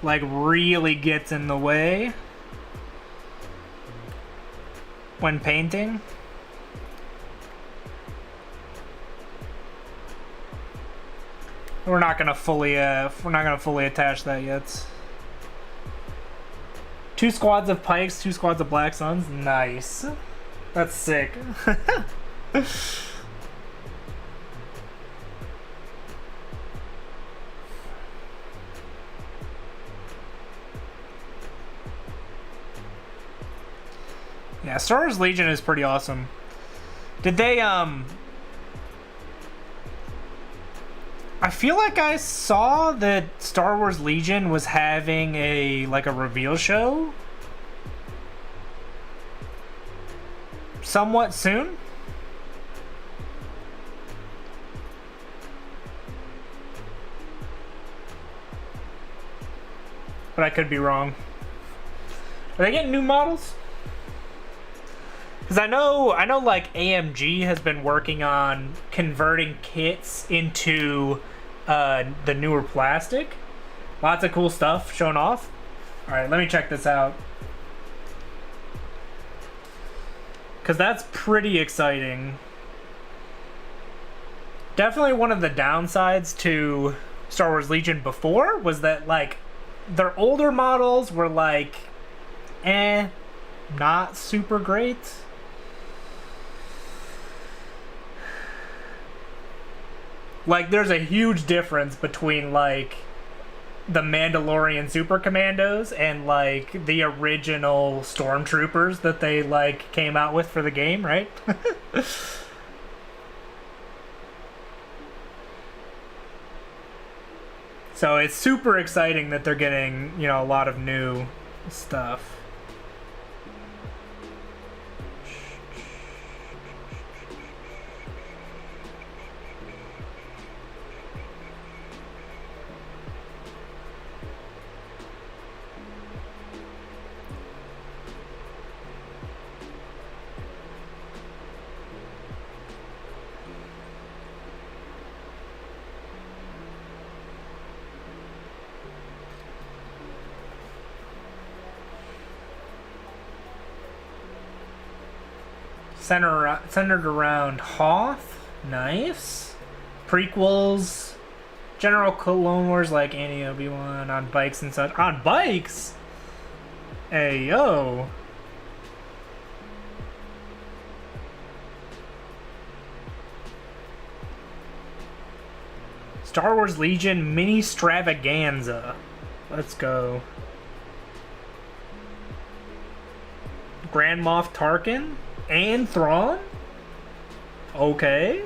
like, really gets in the way when painting. We're not gonna fully attach that yet. 2 squads of Pikes, 2 squads of Black Suns. Nice. That's sick. Yeah, Star Wars Legion is pretty awesome. Did they, I feel like I saw that Star Wars Legion was having a reveal show somewhat soon. But I could be wrong. Are they getting new models? Because I know like AMG has been working on converting kits into the newer plastic. Lots of cool stuff shown off. All right, let me check this out. Because that's pretty exciting. Definitely one of the downsides to Star Wars Legion before was that, like, their older models were like, not super great. Like, there's a huge difference between, like, the Mandalorian Super Commandos and, like, the original Stormtroopers that they, like, came out with for the game, right? So it's super exciting that they're getting, you know, a lot of new stuff. Centered around Hoth, nice. Prequels, General Clone Wars like Annie Obi-Wan on bikes and such. On bikes? Hey, yo. Star Wars Legion Mini Stravaganza. Let's go. Grand Moff Tarkin and Thrawn? Okay.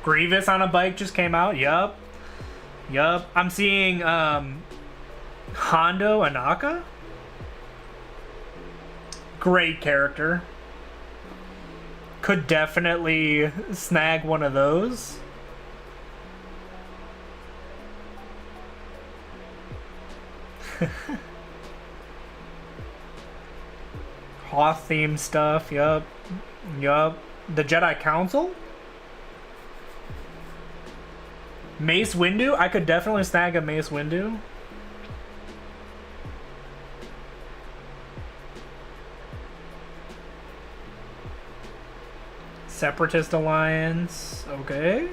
Grievous on a bike just came out. Yup. I'm seeing Hondo Anaka. Great character. Could definitely snag one of those. Hoth theme stuff. Yup. The Jedi Council. Mace Windu? I could definitely snag a Mace Windu. Separatist Alliance. Okay.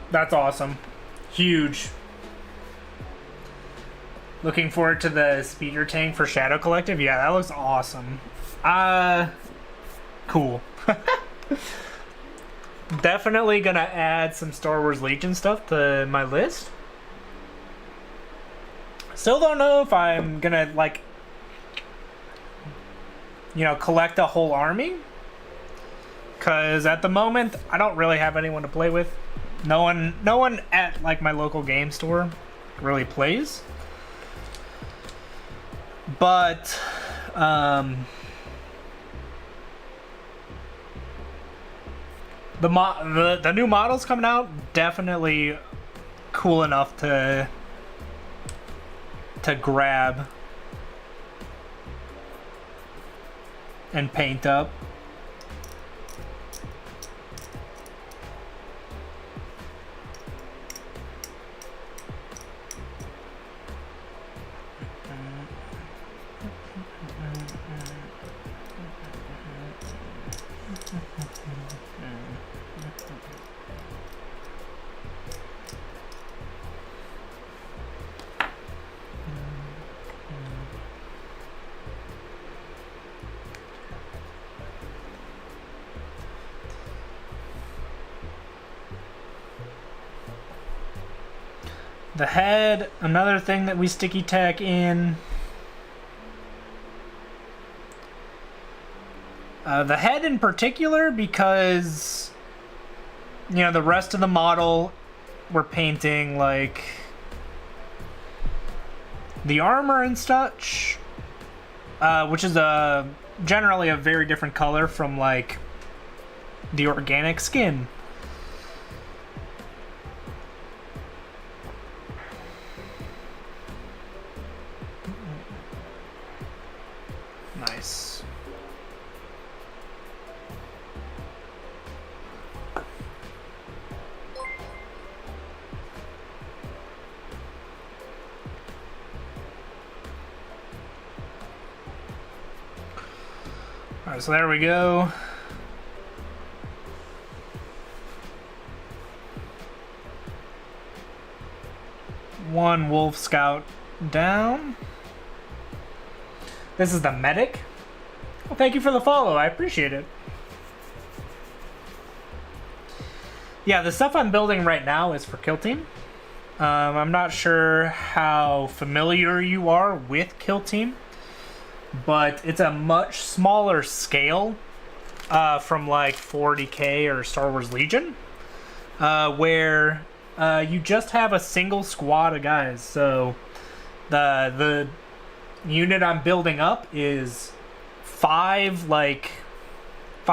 That's awesome. Huge. Looking forward to the speeder tank for Shadow Collective. Yeah, that looks awesome. Cool. Definitely gonna add some Star Wars Legion stuff to my list. Still don't know if I'm gonna, like, you know, collect a whole army. Because at the moment, I don't really have anyone to play with. No one at, like, my local game store really plays. But the new models coming out, definitely cool enough to grab and paint up. The head, another thing that we sticky tack in. The head in particular, because, you know, the rest of the model we're painting like the armor and such, which is generally a very different color from like the organic skin. Nice. Alright, so there we go. One Wolf Scout down. This is the medic. Well, thank you for the follow. I appreciate it. Yeah, the stuff I'm building right now is for Kill Team. I'm not sure how familiar you are with Kill Team, but it's a much smaller scale from like 40K or Star Wars Legion, where you just have a single squad of guys. So the unit I'm building up is five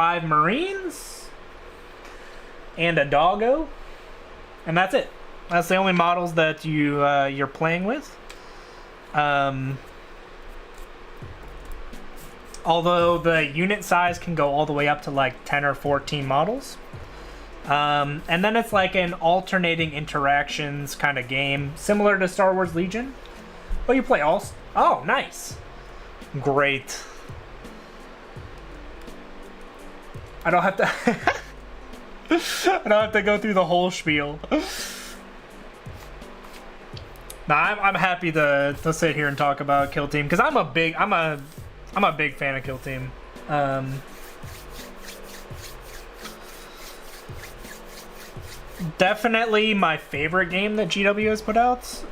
Marines and a doggo, and that's it. That's the only models that you're playing with. Although the unit size can go all the way up to like 10 or 14 models. And then it's like an alternating interactions kind of game, similar to Star Wars Legion. Oh, you play all... Oh, nice. Great. I don't have to... I don't have to go through the whole spiel. Nah, I'm happy to sit here and talk about Kill Team, because I'm a big fan of Kill Team. Definitely my favorite game that GW has put out.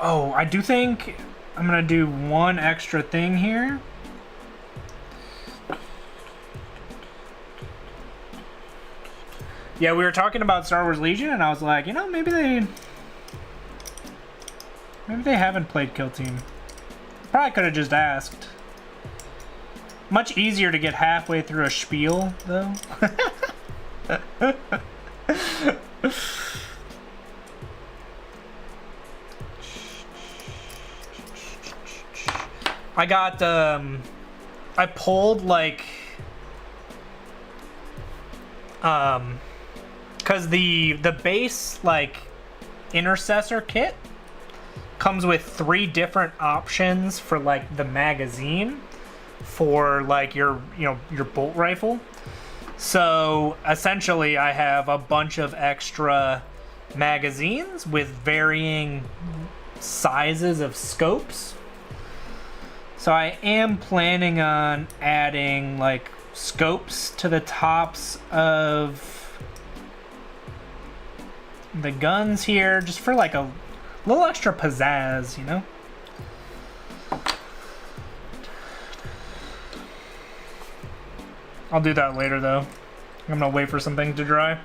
Oh, I do think I'm gonna do one extra thing here. Yeah, we were talking about Star Wars Legion, and I was like, you know, maybe they haven't played Kill Team. Probably could have just asked. Much easier to get halfway through a spiel, though. I got, I pulled, like, because the base, like, intercessor kit comes with 3 different options for, like, the magazine for, like, your bolt rifle. So, essentially, I have a bunch of extra magazines with varying sizes of scopes. So I am planning on adding like scopes to the tops of the guns here, just for like a little extra pizzazz, you know? I'll do that later though. I'm gonna wait for something to dry.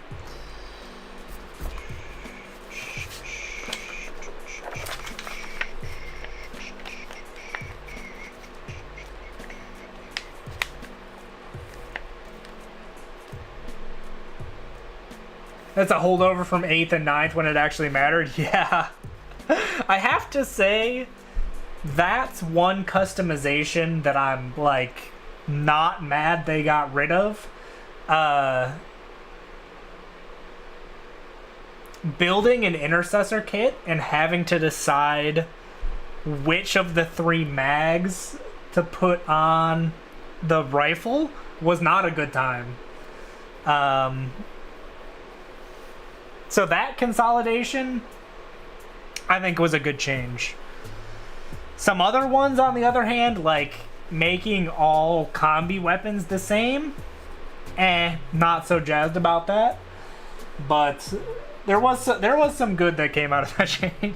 That's a holdover from 8th and 9th when it actually mattered. Yeah. I have to say, that's one customization that I'm, like, not mad they got rid of. Building an intercessor kit and having to decide which of the 3 mags to put on the rifle was not a good time. So that consolidation, I think, was a good change. Some other ones, on the other hand, like making all combi weapons the same, not so jazzed about that. But there was some good that came out of that change.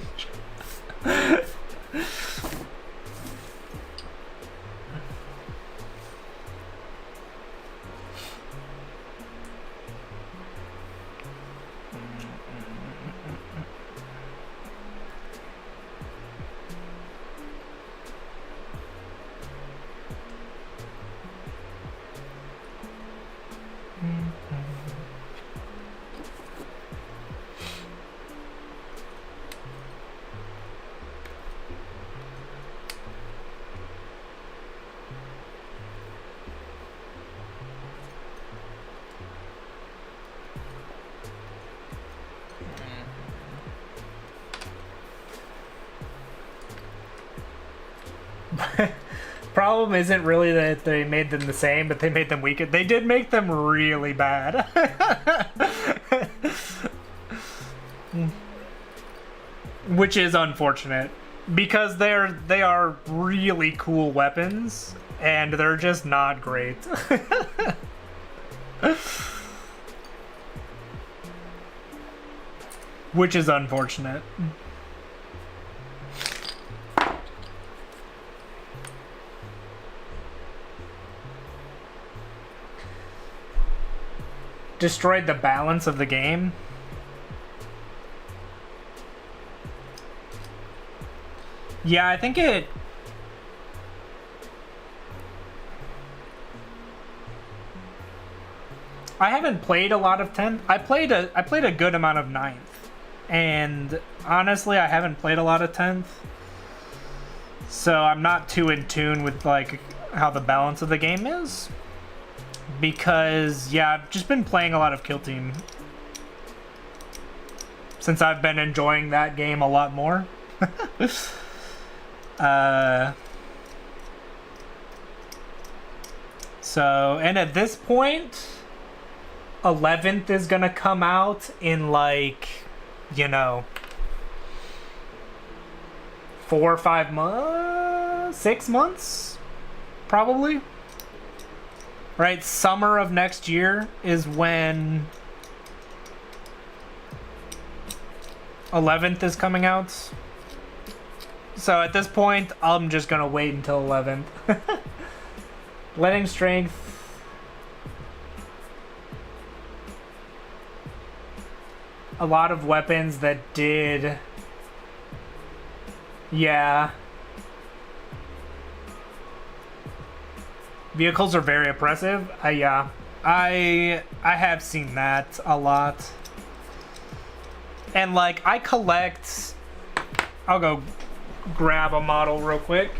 Problem isn't really that they made them the same, but they made them weaker. They did make them really bad. Which is unfortunate, because they are really cool weapons, and they're just not great. Which is unfortunate. Destroyed the balance of the game. Yeah, I think it... I haven't played a lot of 10th. I played a good amount of 9th. And honestly, I haven't played a lot of 10th. So I'm not too in tune with like how the balance of the game is. Because, yeah, I've just been playing a lot of Kill Team since I've been enjoying that game a lot more. So, and at this point, 11th is gonna come out in like, you know, 4 or 5 months, 6 months, probably. Right, summer of next year is when 11th is coming out. So at this point, I'm just gonna wait until 11th. Letting Strength. A lot of weapons that did... Yeah. Vehicles are very oppressive. Yeah, I have seen that a lot. And like, I collect... I'll go grab a model real quick.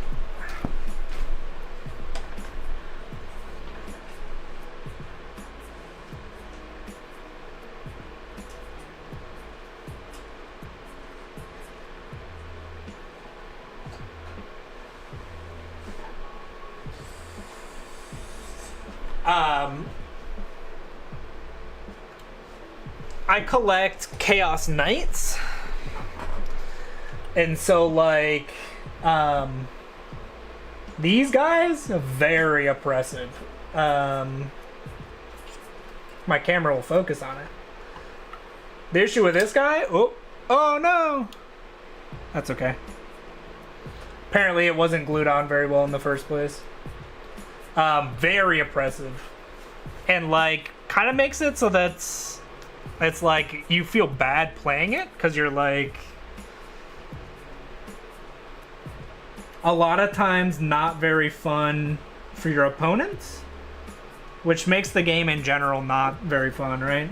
I collect Chaos Knights, and so like these guys are very oppressive. My camera will focus on it. The issue with this guy, oh no, that's okay. Apparently it wasn't glued on very well in the first place. Very oppressive, and like kind of makes it so that's it's like you feel bad playing it because you're like a lot of times not very fun for your opponents, which makes the game in general not very fun, right?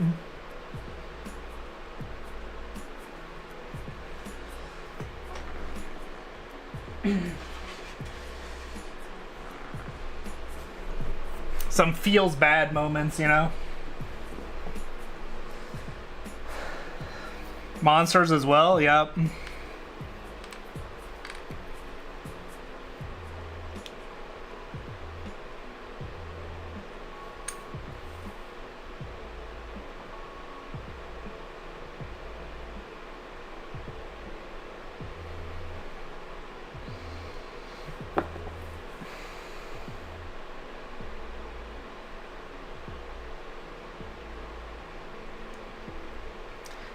Some feels bad moments, you know? Monsters as well, yep.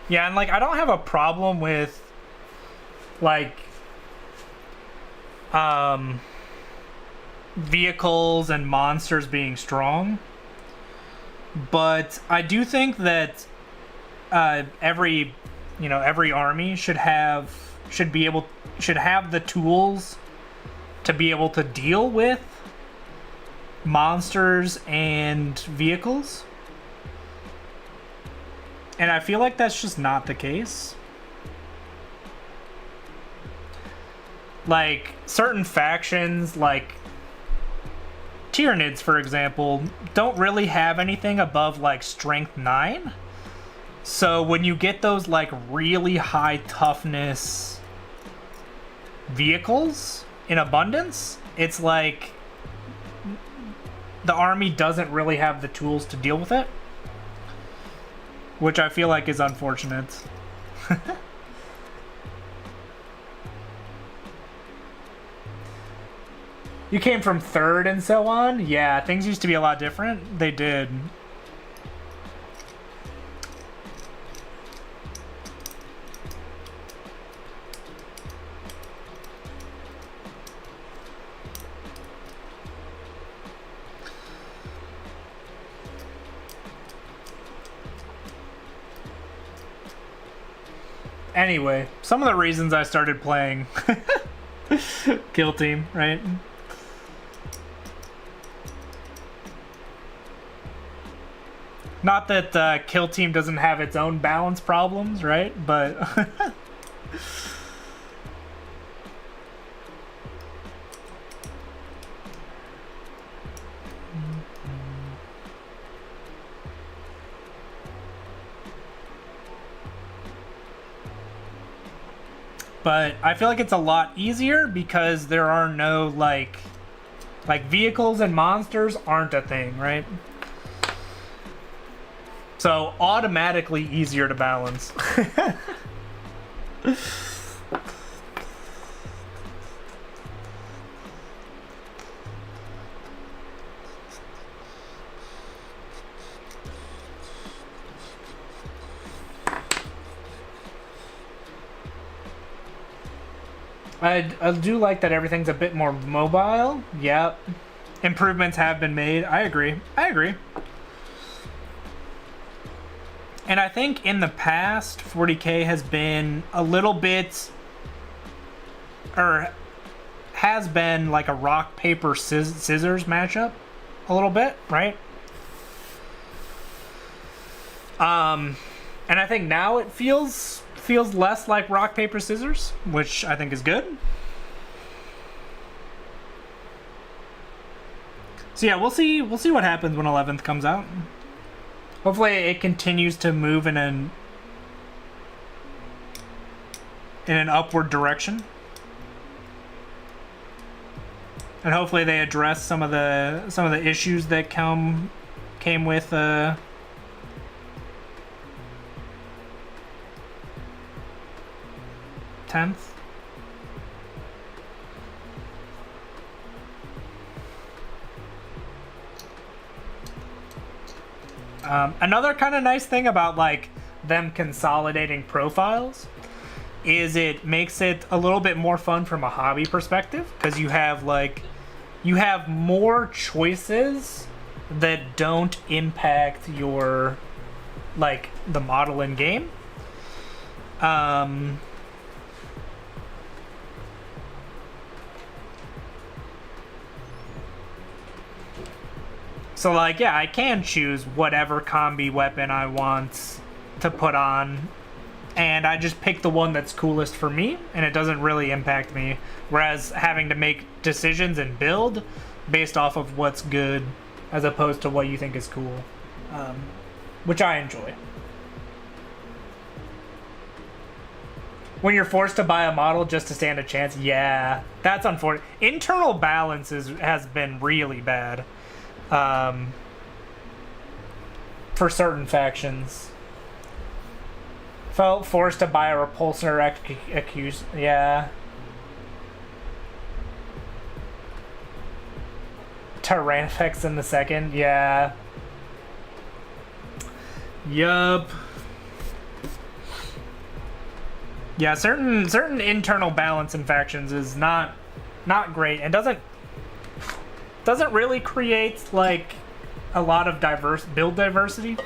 Yeah, and like I don't have a problem with like vehicles and monsters being strong, but I do think that every army should have the tools to be able to deal with monsters and vehicles. And I feel like that's just not the case. Like, certain factions, like Tyranids, for example, don't really have anything above, like, Strength 9. So when you get those, like, really high toughness vehicles in abundance, it's like the army doesn't really have the tools to deal with it. Which I feel like is unfortunate. You came from 3rd and so on? Yeah, things used to be a lot different. They did. Anyway, some of the reasons I started playing Kill Team, right? Not that Kill Team doesn't have its own balance problems, right? But but I feel like it's a lot easier because there are no like vehicles and monsters aren't a thing, right? So automatically easier to balance. I do like that everything's a bit more mobile. Yep. Improvements have been made. I agree. And I think in the past, 40K has been a little bit, or has been like a rock, paper, scissors matchup a little bit, right? And I think now it feels less like rock, paper, scissors, which I think is good. So yeah, we'll see what happens when 11th comes out. Hopefully it continues to move in an upward direction. And hopefully they address some of the issues that came with 10th. Another kind of nice thing about like them consolidating profiles is it makes it a little bit more fun from a hobby perspective, because you have more choices that don't impact your like the model in game. So like, yeah, I can choose whatever combi weapon I want to put on, and I just pick the one that's coolest for me, and it doesn't really impact me. Whereas having to make decisions and build based off of what's good as opposed to what you think is cool, which I enjoy. When you're forced to buy a model just to stand a chance, yeah, that's unfortunate. Internal balance has been really bad. For certain factions. Felt forced to buy a repulsor accused. Yeah. Tyrannifex in the second. Yeah. Yup. Yeah, certain internal balance in factions is not great, and doesn't really create like a lot of build diversity.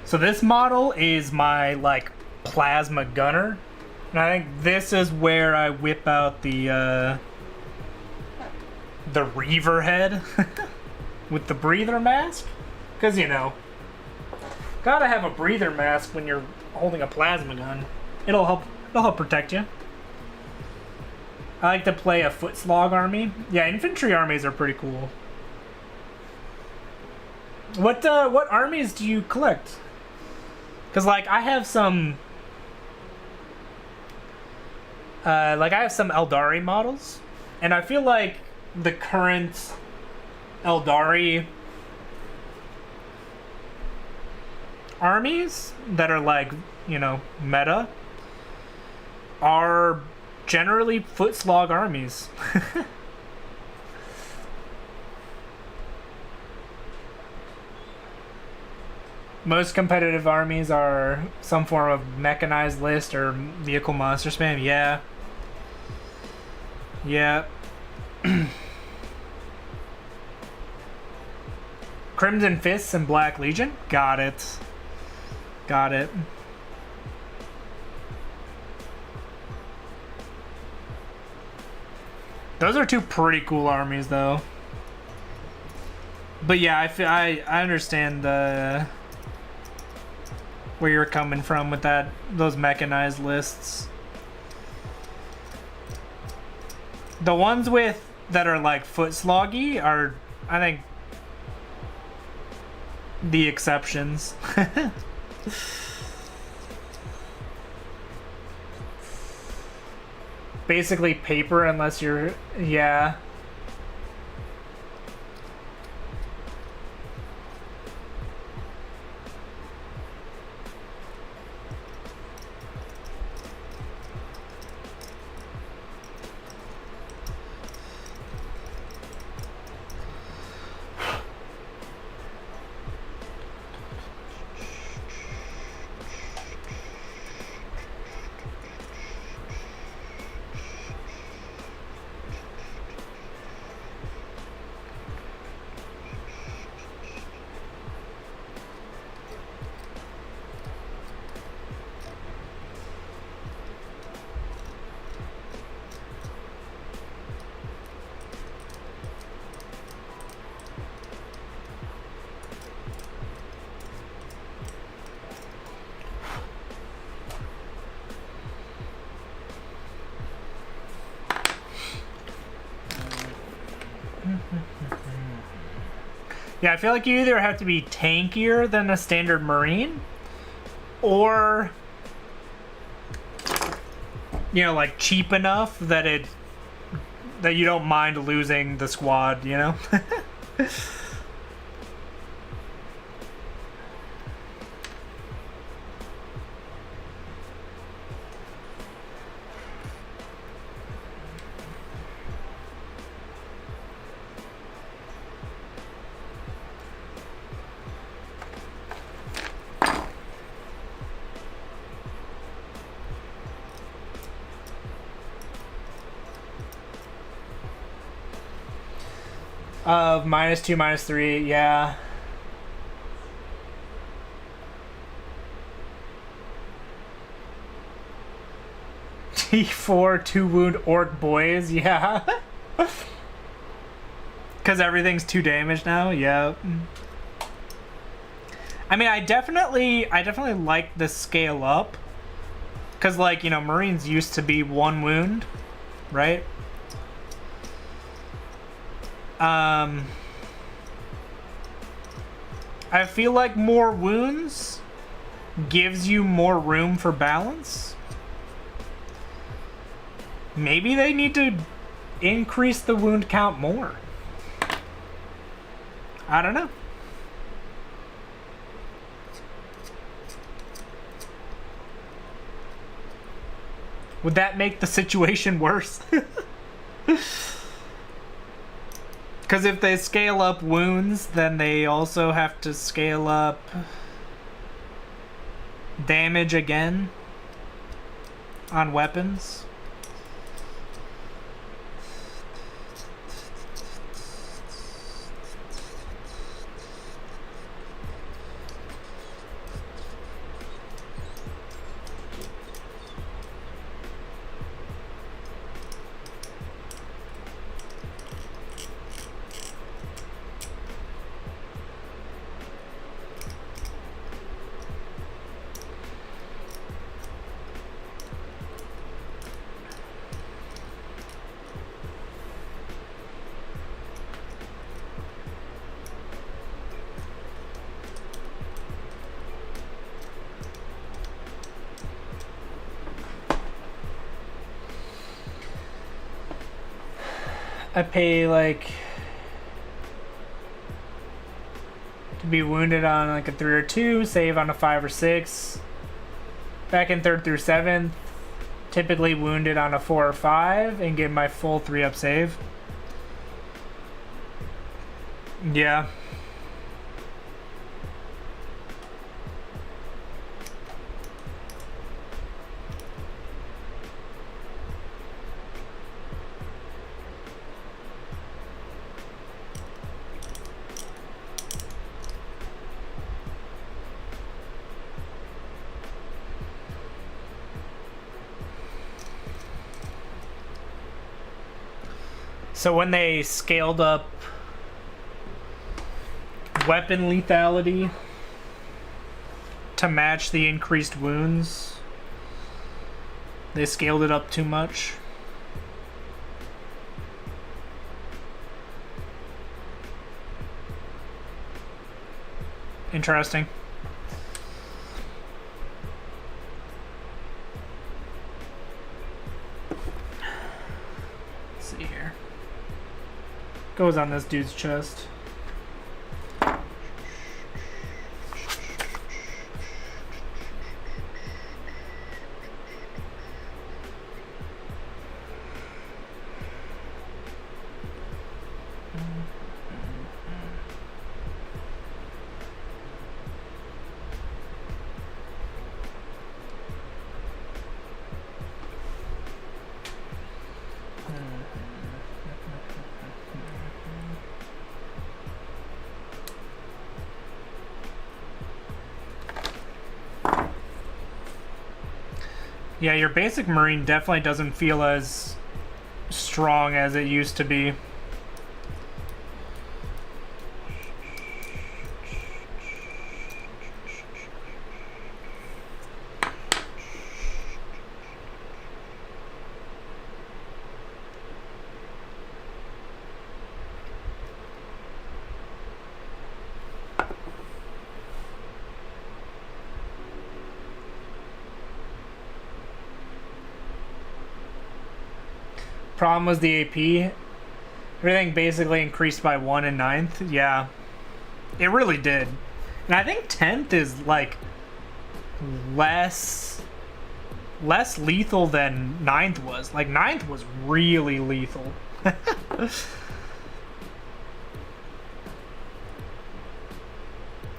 So this model is my like plasma gunner, and I think this is where I whip out the Reaver head with the breather mask, because you know, gotta have a breather mask when you're holding a plasma gun. It'll help protect you. I like to play a foot slog army. Yeah, infantry armies are pretty cool. What armies do you collect? Because, like, I have some... I have some Eldari models. And I feel like the current Eldari armies that are, like, you know, meta are generally foot slog armies. Most competitive armies are some form of mechanized list or vehicle monster spam. Yeah. Yeah. Crimson Fists and Black Legion. Got it. Got it. Those are two pretty cool armies, though. But yeah, I understand where you're coming from with those mechanized lists. The ones that are like foot sloggy are, I think, the exceptions. Basically paper unless you're, yeah. Yeah, I feel like you either have to be tankier than a standard Marine, or, you know, like cheap enough that you don't mind losing the squad, you know? Of -2, -3, yeah. T4, 2 wound orc boys, yeah. Because everything's 2 damage now, yep. I mean, I definitely like the scale up Because, like, you know, Marines used to be 1 wound, right? I feel like more wounds gives you more room for balance. Maybe they need to increase the wound count more. I don't know. Would that make the situation worse? Because if they scale up wounds, then they also have to scale up damage again on weapons. I pay like to be wounded on like a 3 or 2, save on a 5 or 6. Back in 3rd through 7th, typically wounded on a 4 or 5 and get my full 3-up save. Yeah. So when they scaled up weapon lethality to match the increased wounds, they scaled it up too much. Interesting. Let's see here. Goes on this dude's chest. Yeah, your basic Marine definitely doesn't feel as strong as it used to be. Problem was the AP. Everything basically increased by 1 in 9th. Yeah, it really did. And I think 10th is like less lethal than 9th was. Like 9th was really lethal.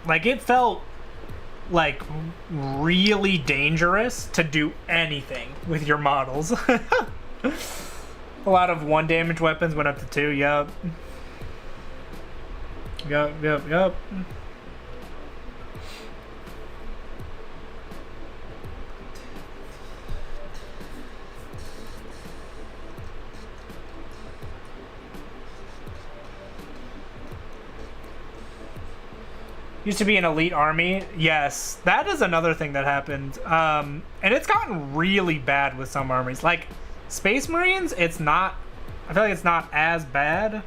Like it felt like really dangerous to do anything with your models. A lot of 1 damage weapons went up to 2, yup. Yup. Used to be an elite army. Yes, that is another thing that happened. And it's gotten really bad with some armies. Like, Space Marines, it's not... I feel like it's not as bad.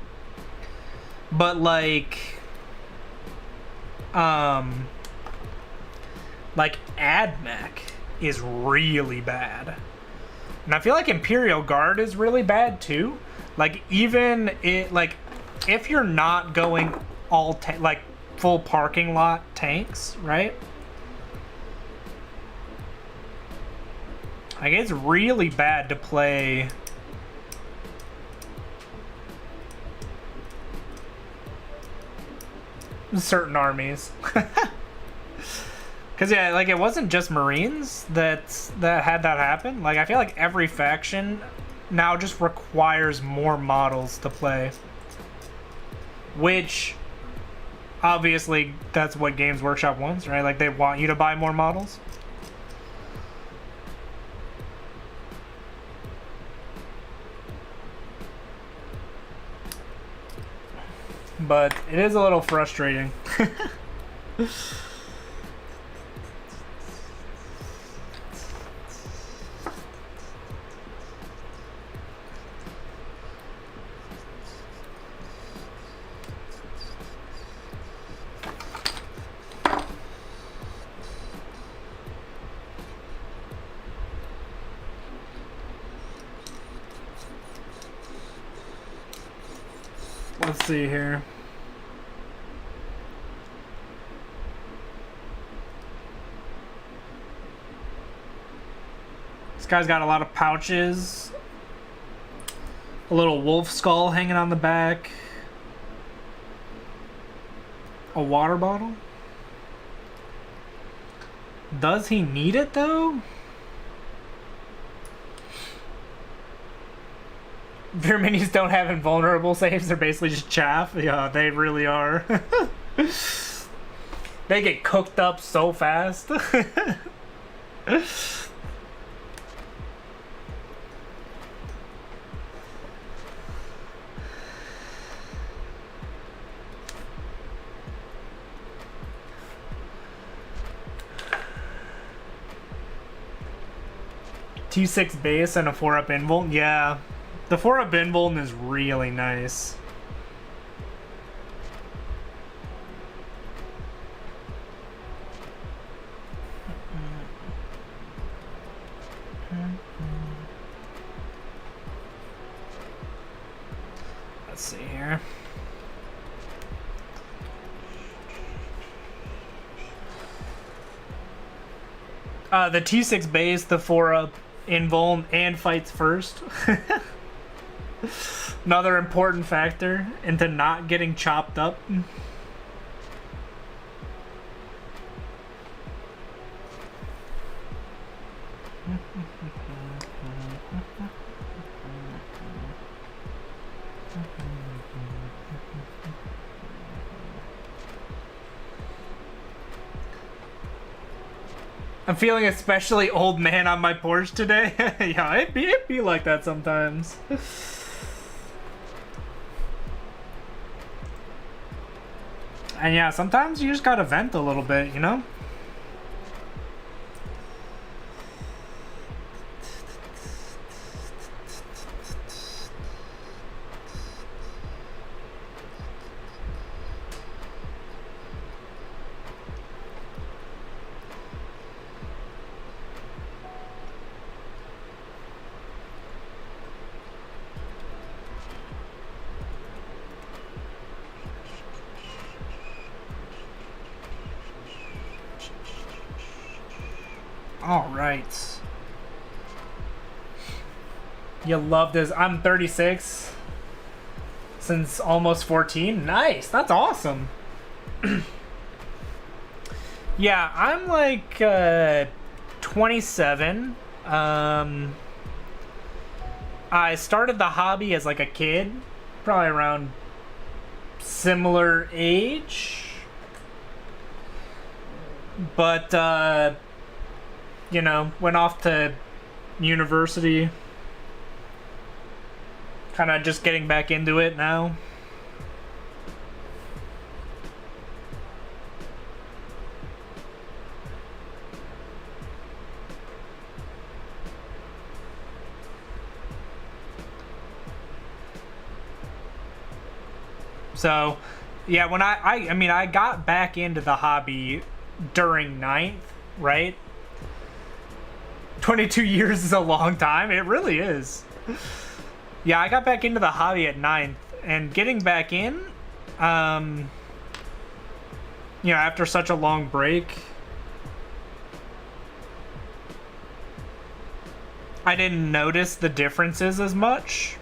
But, like... like, AdMech is really bad. And I feel like Imperial Guard is really bad, too. Like, even... like, if you're not going all... like, full parking lot tanks, right? Like, it's really bad to play certain armies. Because, yeah, like, it wasn't just Marines that had that happen. Like, I feel like every faction now just requires more models to play. Which... obviously, that's what Games Workshop wants, right? Like, they want you to buy more models. But it is a little frustrating. Let's see here. This guy's got a lot of pouches. A little wolf skull hanging on the back. A water bottle. Does he need it though? Their minis don't have invulnerable saves, they're basically just chaff. Yeah, they really are. They get cooked up so fast. T6 base and a 4-up invuln? Yeah. The 4-up invuln is really nice. Let's see here. The T6 base, the 4-up invuln, and fights first. Another important factor into not getting chopped up. I'm feeling especially old man on my porch today. Yeah, it'd be like that sometimes. And yeah, sometimes you just gotta vent a little bit, you know? All right. You love this. I'm 36 since almost 14. Nice. That's awesome. Yeah, I'm like 27. I started the hobby as like a kid, probably around similar age. But you know, went off to university. Kind of just getting back into it now. So, yeah, when I mean, I got back into the hobby during ninth, right? 22 years is a long time. It really is. Yeah, I got back into the hobby at ninth, and getting back in, after such a long break, I didn't notice the differences as much.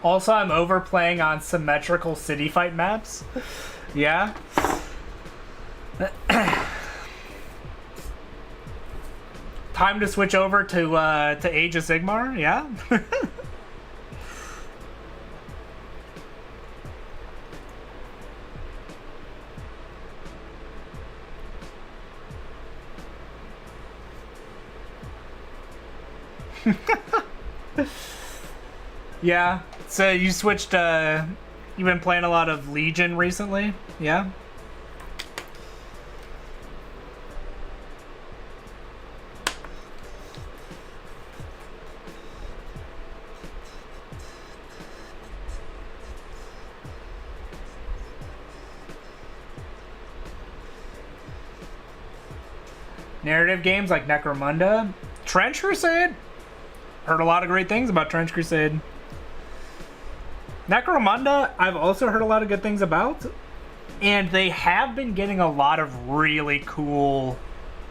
Also, I'm overplaying on symmetrical city fight maps. Yeah. Time to switch over to Age of Sigmar. Yeah. Yeah. So you switched. You've been playing a lot of Legion recently. Yeah. Narrative games like Necromunda, Trench Crusade. Heard a lot of great things about Trench Crusade. Necromunda, I've also heard a lot of good things about, and they have been getting a lot of really cool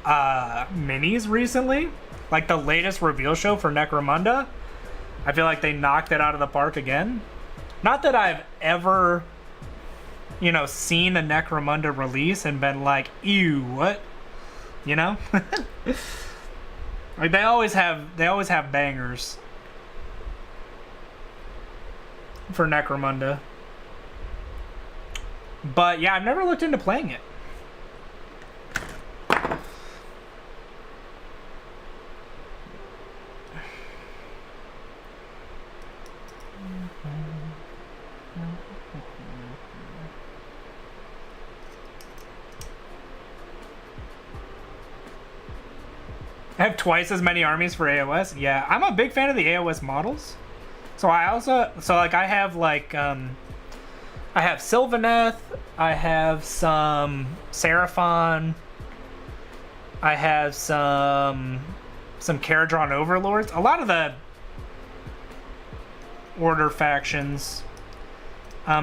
minis recently. Like the latest reveal show for Necromunda, I feel like they knocked it out of the park again. Not that I've ever, seen a Necromunda release and been like, ew, what? Like they always have bangers for Necromunda. But yeah, I've never looked into playing it. I have twice as many armies for AOS. Yeah, I'm a big fan of the AOS models. So I have I have Sylvaneth, I have some Seraphon, I have some Caradron Overlords. A lot of the Order factions.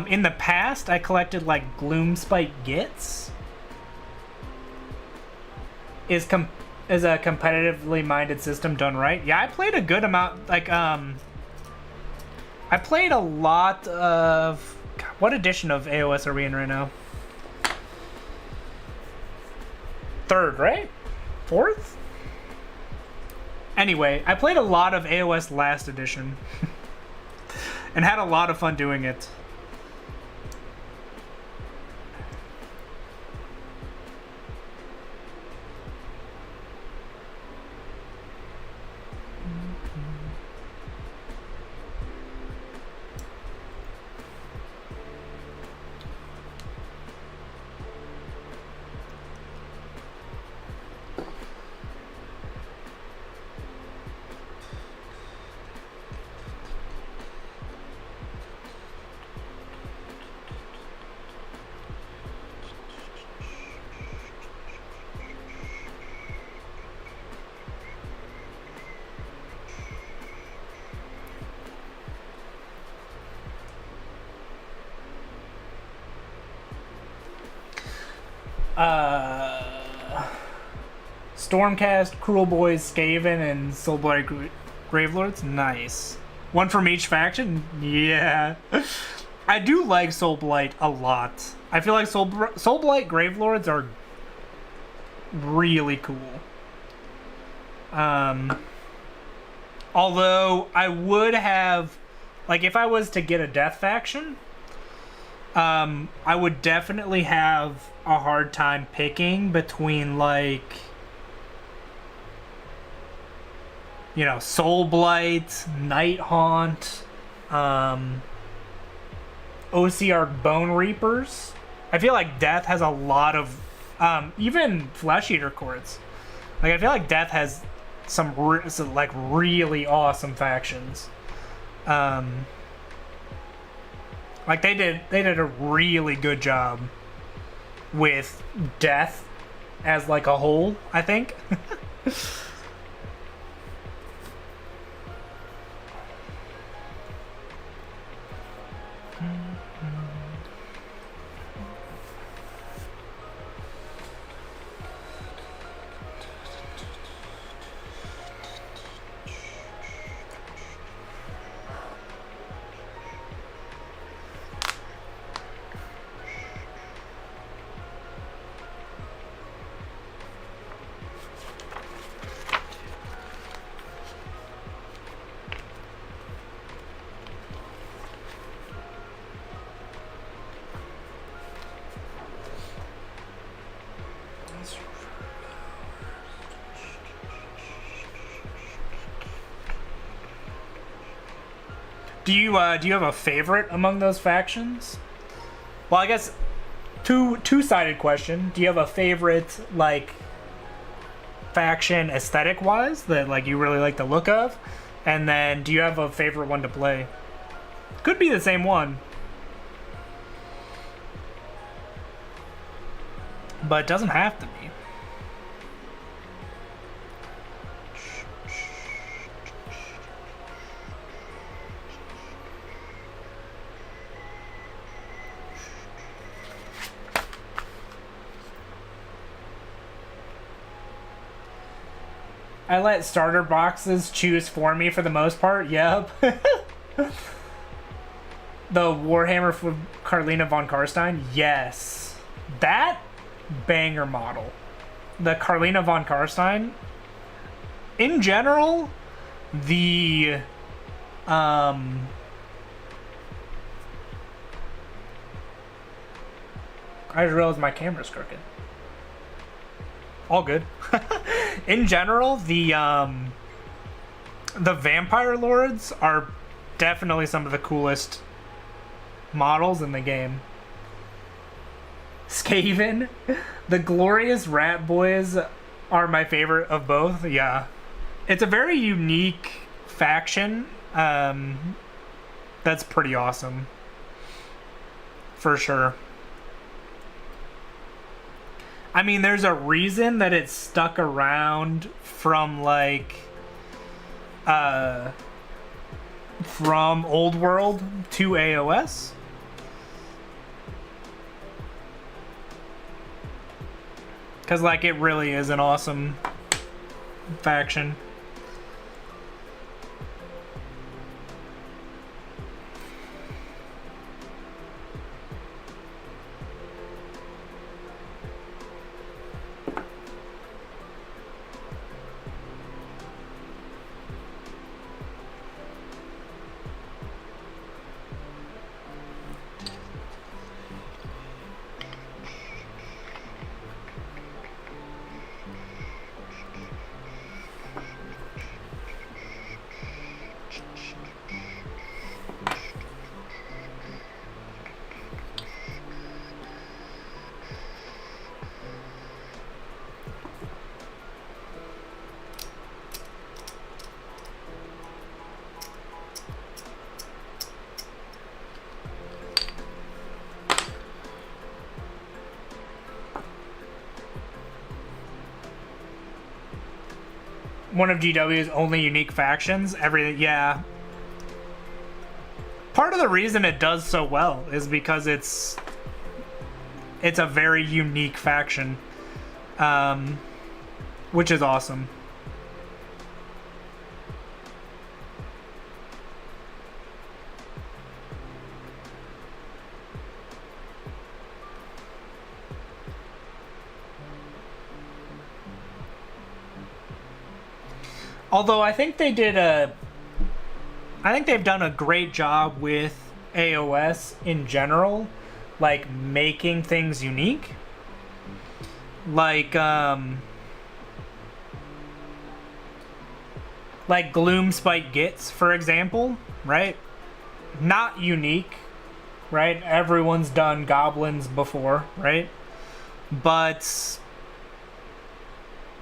In the past, I collected like Gloomspite Gits. Is a competitively minded system done right. Yeah, I played a good amount. Like I played a lot of. God, what edition of AOS are we in right now? Third, right? Fourth? Anyway, I played a lot of AOS last edition. And had a lot of fun doing it. Stormcast, Cruel Boys, Skaven, and Soulblight Gravelords. Nice. One from each faction? Yeah. I do like Soulblight a lot. I feel like Soulblight Gravelords are really cool. Although I would have, like, if I was to get a death faction, I would definitely have a hard time picking between, like, you know, Soul Blight, Night Haunt, OCR Bone Reapers. I feel like Death has a lot of, even Flesh Eater Courts. Like, I feel like Death has some like really awesome factions. Like they did a really good job with Death as like a whole, I think. Do you have a favorite among those factions? Well, I guess two-sided question. Do you have a favorite, like, faction aesthetic wise that like you really like the look of? And then do you have a favorite one to play? Could be the same one. But it doesn't have to be. I let starter boxes choose for me for the most part. Yep. The Warhammer for Karlina von Karstein. Yes. That banger model. The Karlina von Karstein. In general, the I just realized my camera's crooked. All good. In general, the Vampire Lords are definitely some of the coolest models in the game. Skaven, the Glorious Rat Boys are my favorite of both. Yeah, it's a very unique faction. That's pretty awesome, for sure. I mean, there's a reason that it's stuck around from, like, from Old World to AOS. Because, like, it really is an awesome faction. One of GW's only unique factions. Yeah. Part of the reason it does so well is because it's a very unique faction, which is awesome. Although I think they've done a great job with AOS in general like making things unique. Like Gloomspite Gitz, for example, right? Not unique, right? Everyone's done goblins before, right? But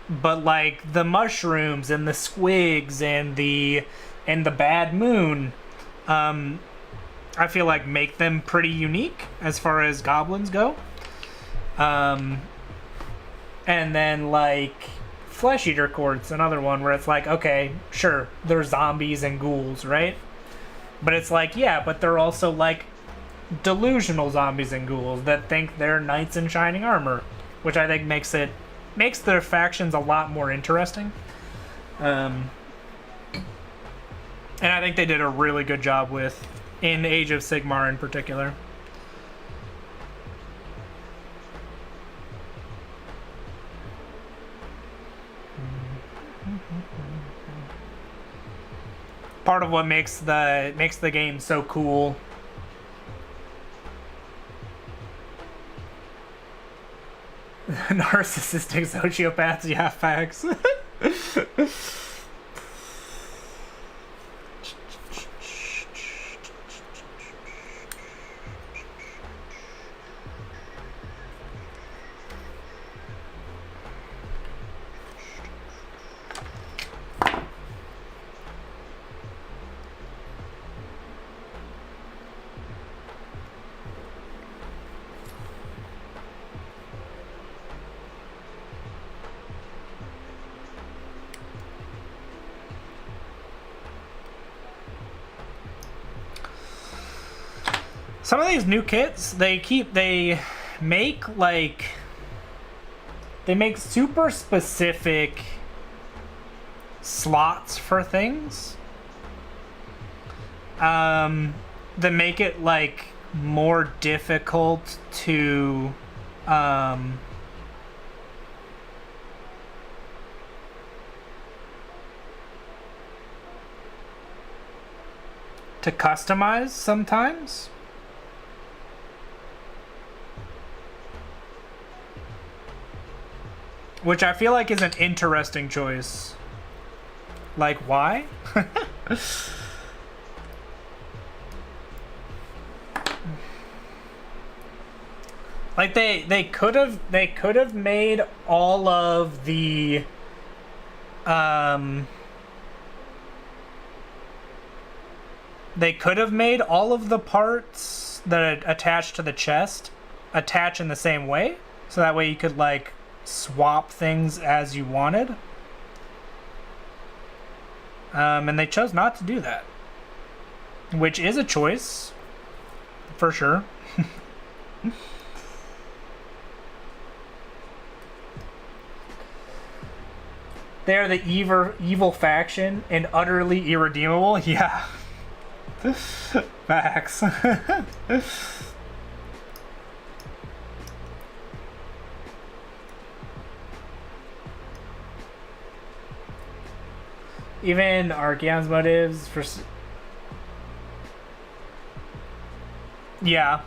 like the mushrooms and the squigs and the bad moon, I feel like make them pretty unique as far as goblins go. And then like Flesh Eater Court's another one where it's like, okay, sure, they're zombies and ghouls, right? But it's like, yeah, but they're also like delusional zombies and ghouls that think they're knights in shining armor, which I think makes their factions a lot more interesting. And I think they did a really good job with in Age of Sigmar in particular. Part of what makes the game so cool. Narcissistic sociopaths, yeah, facts. Some of these new kits, they make super specific slots for things. That make it like more difficult to customize sometimes. Which I feel like is an interesting choice. Like, why? Like they could have made all of the they could have made all of the parts that attach to the chest attach in the same way, so that way you could like swap things as you wanted. And they chose not to do that, which is a choice for sure. They're the evil faction and utterly irredeemable. Yeah. Facts. Even Archaon's motives for... Yeah.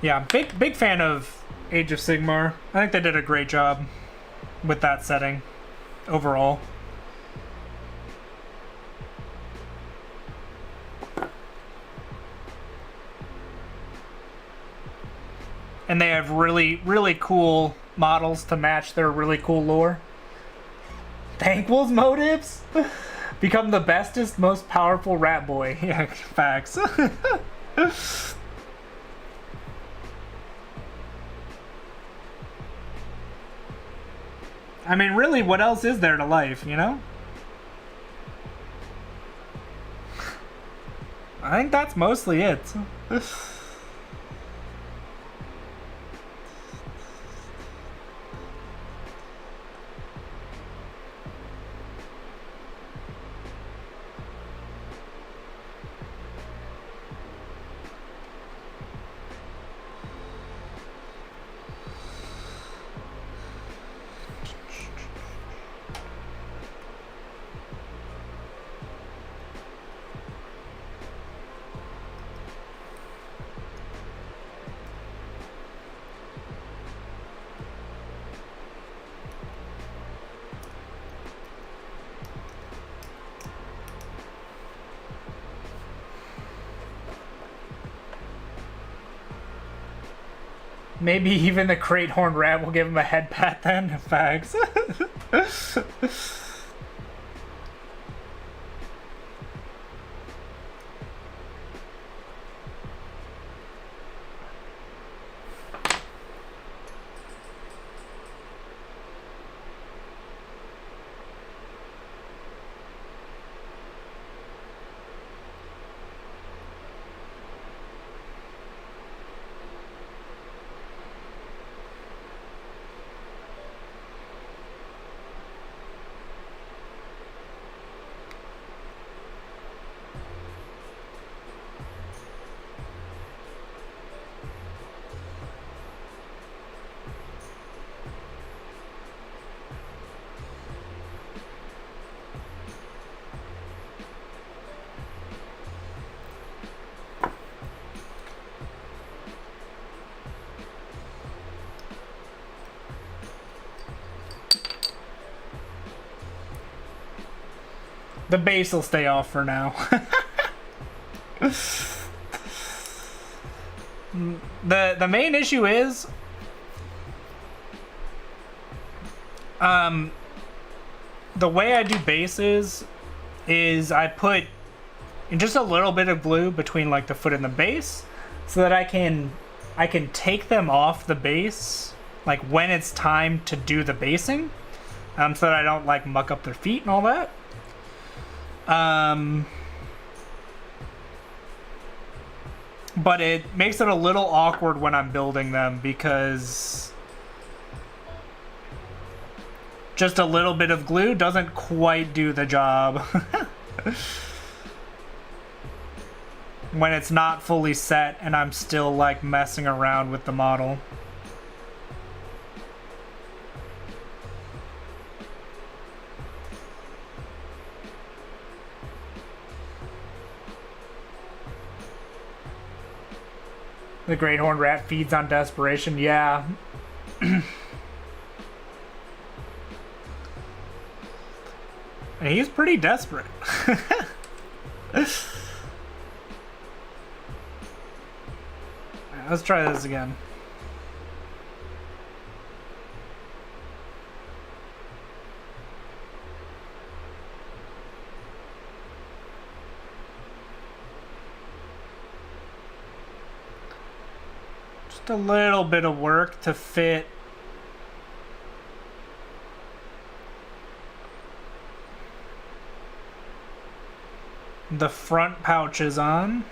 Yeah, big fan of Age of Sigmar. I think they did a great job with that setting overall. And they have really cool models to match their really cool lore. Thankwell's motives? Become the bestest, most powerful rat boy. Yeah, facts. I mean, really, what else is there to life, you know? I think that's mostly it. Maybe even the Great Horned Rat will give him a head pat then. Facts. The base will stay off for now. The main issue is the way I do bases is I put in just a little bit of glue between like the foot and the base so that I can take them off the base like when it's time to do the basing, so that I don't like muck up their feet and all that. But it makes it a little awkward when I'm building them because just a little bit of glue doesn't quite do the job. When it's not fully set and I'm still like messing around with the model. The Great Horned Rat feeds on desperation, yeah. He's pretty desperate. Let's try this again. Just a little bit of work to fit the front pouches on.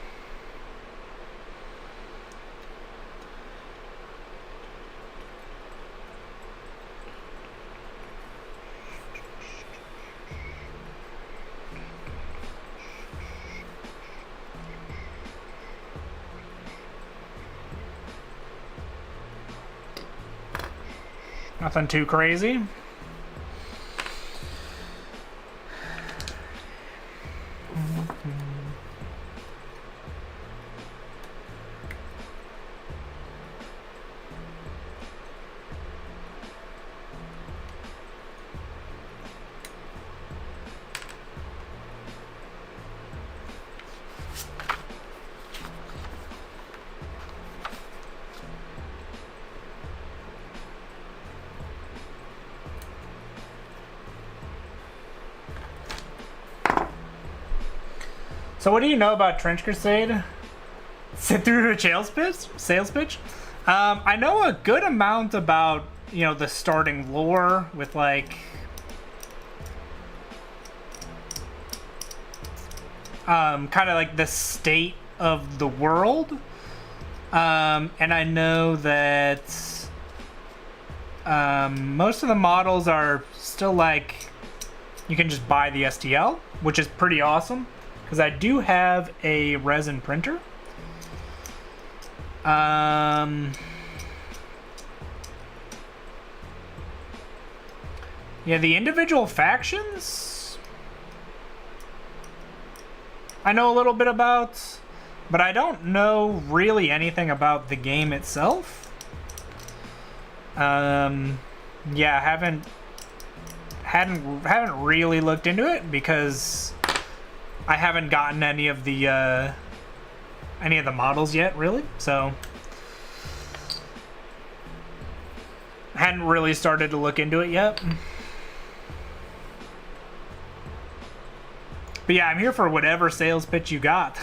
Nothing too crazy. So what do you know about Trench Crusade? Sit through a sales pitch? I know a good amount about, you know, the starting lore with like kind of like the state of the world. And I know that most of the models are still like you can just buy the STL, which is pretty awesome. Because I do have a resin printer. Yeah, the individual factions I know a little bit about, but I don't know really anything about the game itself. Yeah, haven't really looked into it because I haven't gotten any of the models yet, really. So Hadn't really started to look into it yet. But yeah, I'm here for whatever sales pitch you got.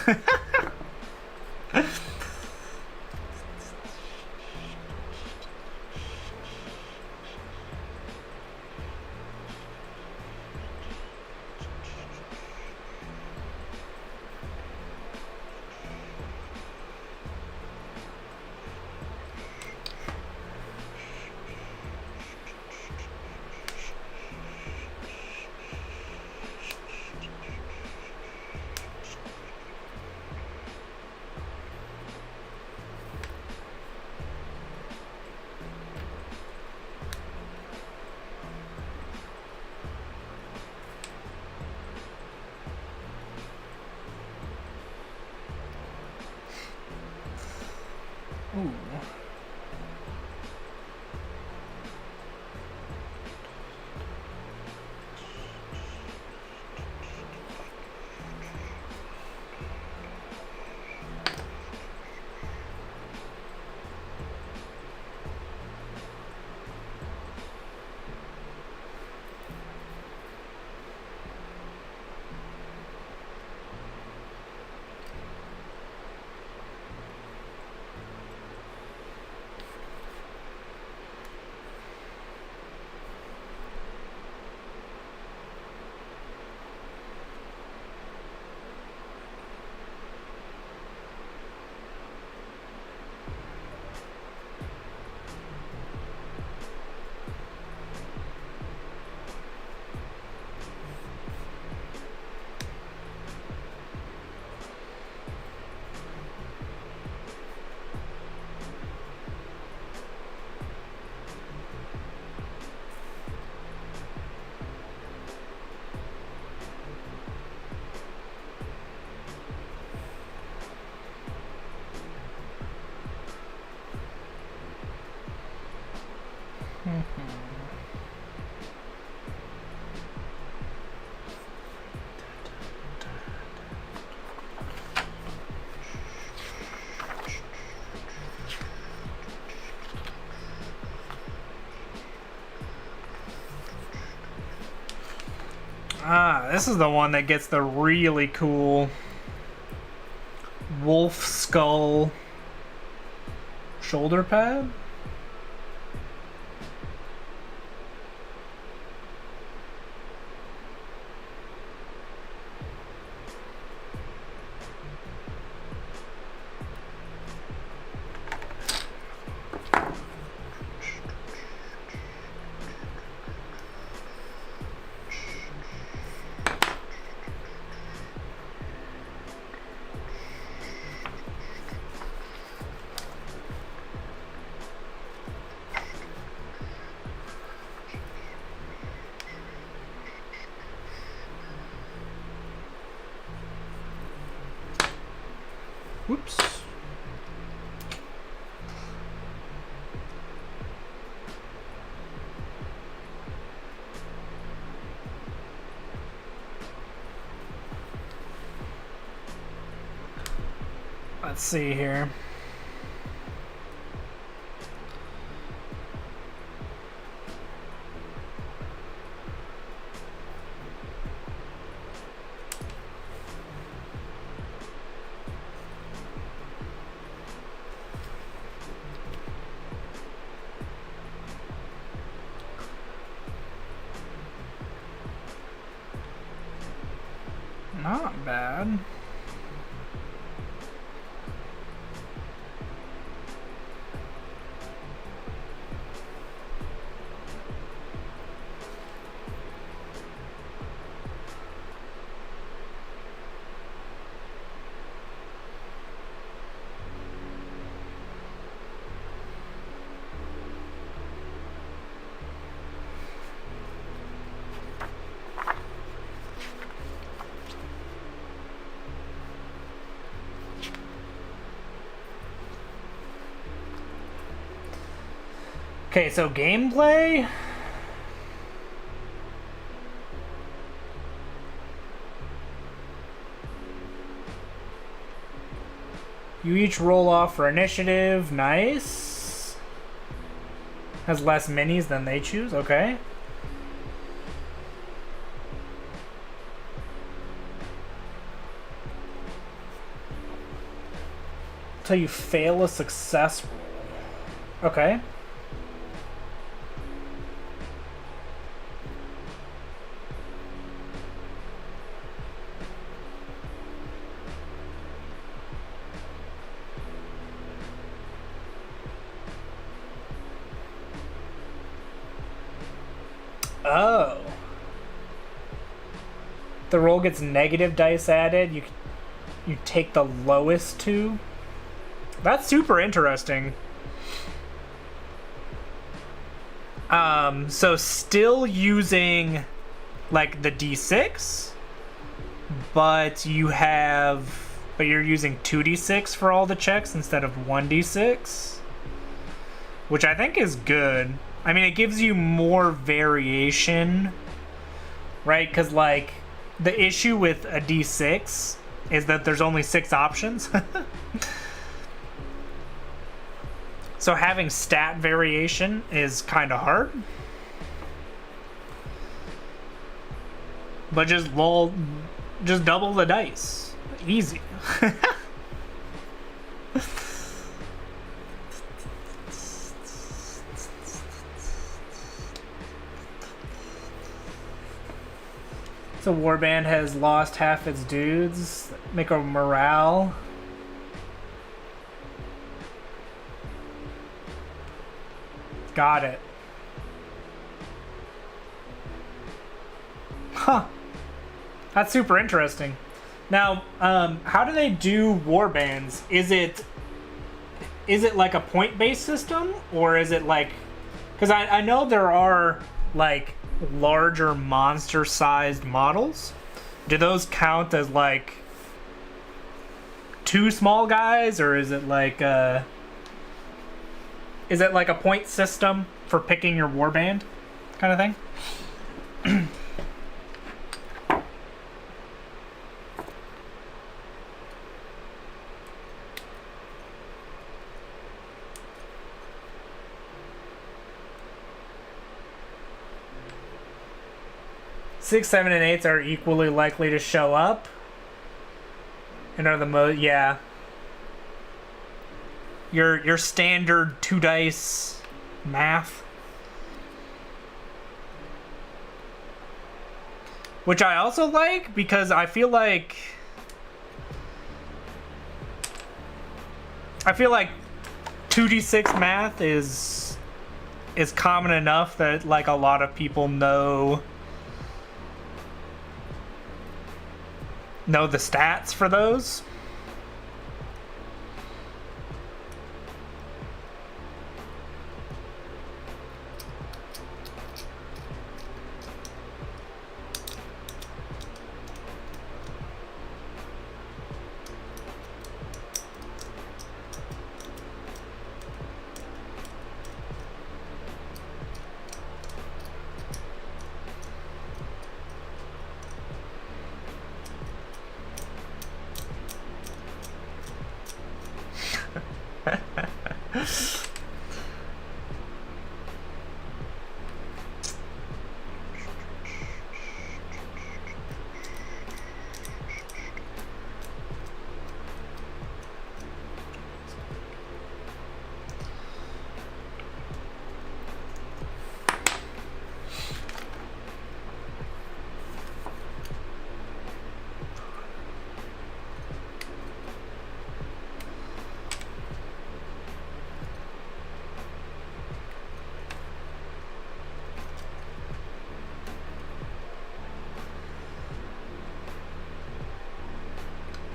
Ooh. Ah, this is the one that gets the really cool wolf skull shoulder pad. Whoops. Let's see here. Not bad. Okay, so gameplay. You each roll off for initiative. Nice. Has less minis than they choose, okay. Until you fail a success roll. Okay. Oh. The roll gets negative dice added. You take the lowest two. That's super interesting. So still using like the D6, but you're using 2d6 for all the checks instead of 1d6, which I think is good. I mean, it gives you more variation, right? Because, like, the issue with a D6 is that there's only 6 options. So having stat variation is kind of hard. But just double the dice. Easy. So Warband has lost half its dudes. Make a morale. Got it. Huh. That's super interesting. Now, how do they do warbands? Is it like a point-based system, or is it like? Because I know there are like larger monster-sized models. Do those count as like 2 small guys, or is it like a point system for picking your warband kind of thing? 6, 7, and 8s are equally likely to show up. And are the most, yeah. Your standard 2 dice math. Which I also like, because I feel like 2d6 math is common enough that like a lot of people know the stats for those.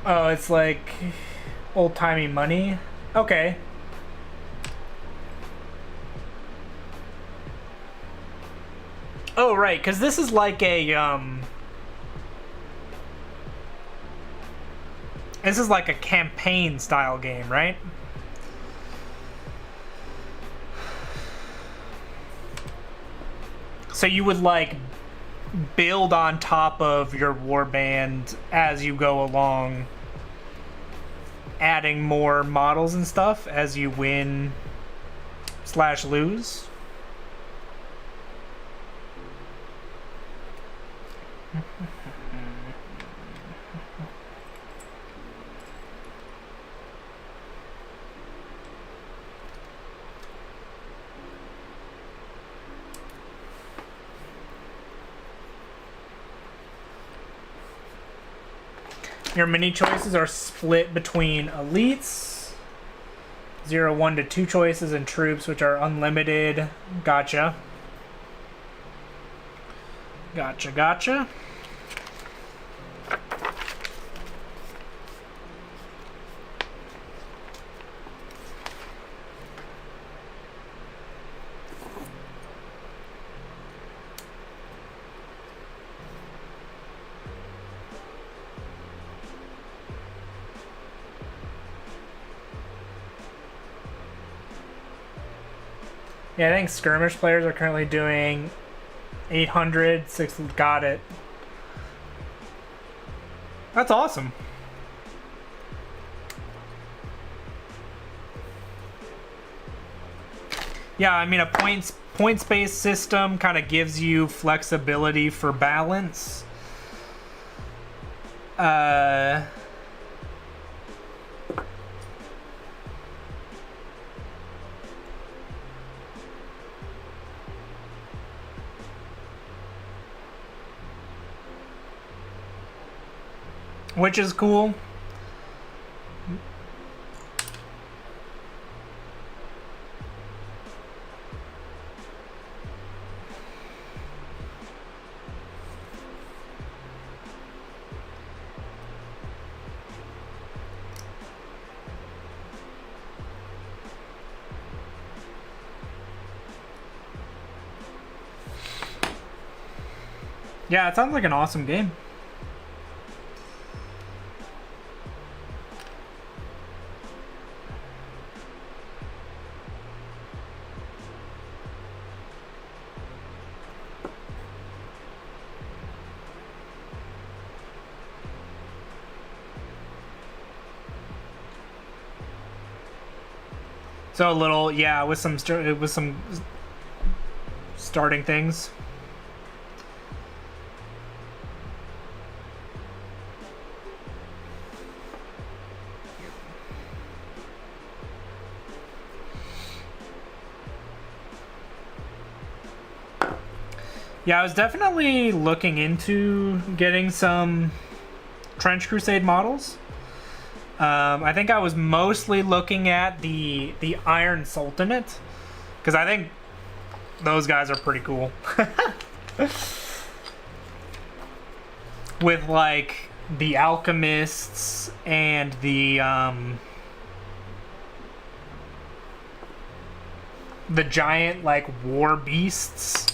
Oh, it's like old-timey money? Okay. Oh, right, because this is like a, this is like a campaign-style game, right? So you would, like, build on top of your warband as you go along, adding more models and stuff as you win / lose. Your mini choices are split between elites, 0, 1 to 2 choices, and troops, which are unlimited. Gotcha. Gotcha, gotcha. Yeah, I think skirmish players are currently doing 800, 6, got it. That's awesome. Yeah, I mean, a points-based system kind of gives you flexibility for balance. Which is cool. Yeah, it sounds like an awesome game. So a little, yeah, with some starting things. Yeah, I was definitely looking into getting some Trench Crusade models. I think I was mostly looking at the Iron Sultanate, because I think those guys are pretty cool. With like the alchemists and the giant like war beasts.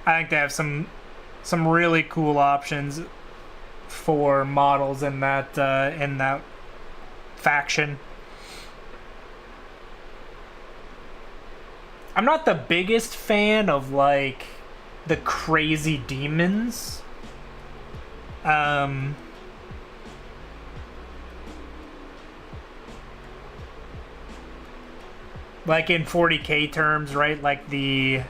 I think they have some really cool options for models in that faction. I'm not the biggest fan of like the crazy demons. Like in 40k terms, right? Like the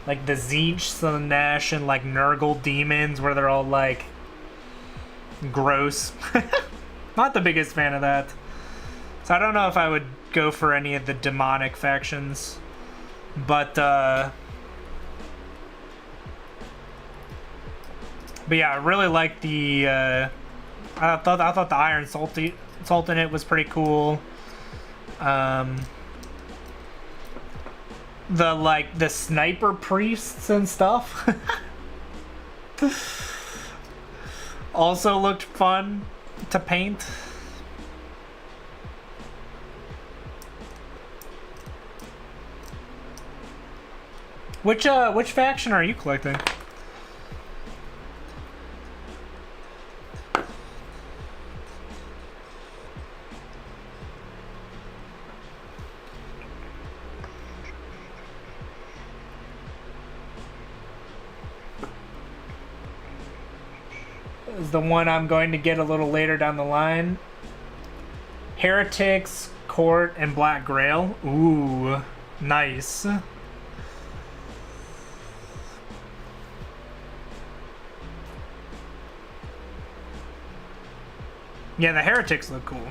Tzeentch, Slaanesh, and like Nurgle demons, where they're all like gross. Not the biggest fan of that. So I don't know if I would go for any of the demonic factions, but yeah, I really like the. I thought the Iron Sultanate was pretty cool. The sniper priests and stuff also looked fun to paint. Which faction are you collecting? Is the one I'm going to get a little later down the line. Heretics, Court, and Black Grail. Ooh, nice. Yeah, the Heretics look cool.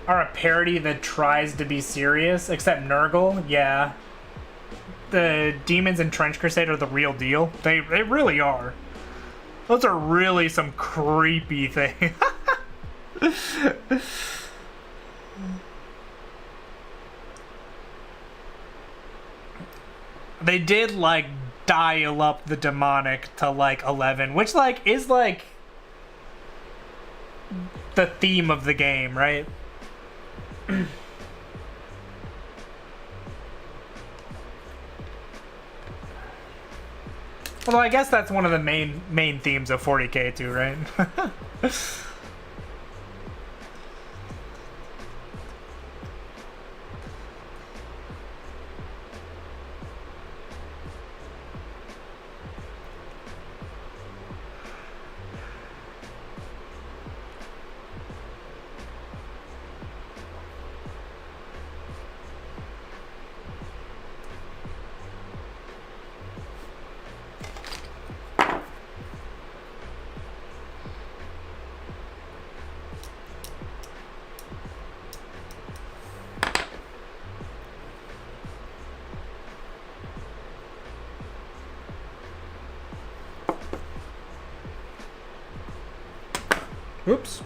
are a parody that tries to be serious, except Nurgle, yeah. The Demons in Trench Crusade are the real deal. They really are. Those are really some creepy things. They did, like, dial up the demonic to, like, 11, which, like, is, like, the theme of the game, right? Although I guess that's one of the main themes of 40K too, right? Oops.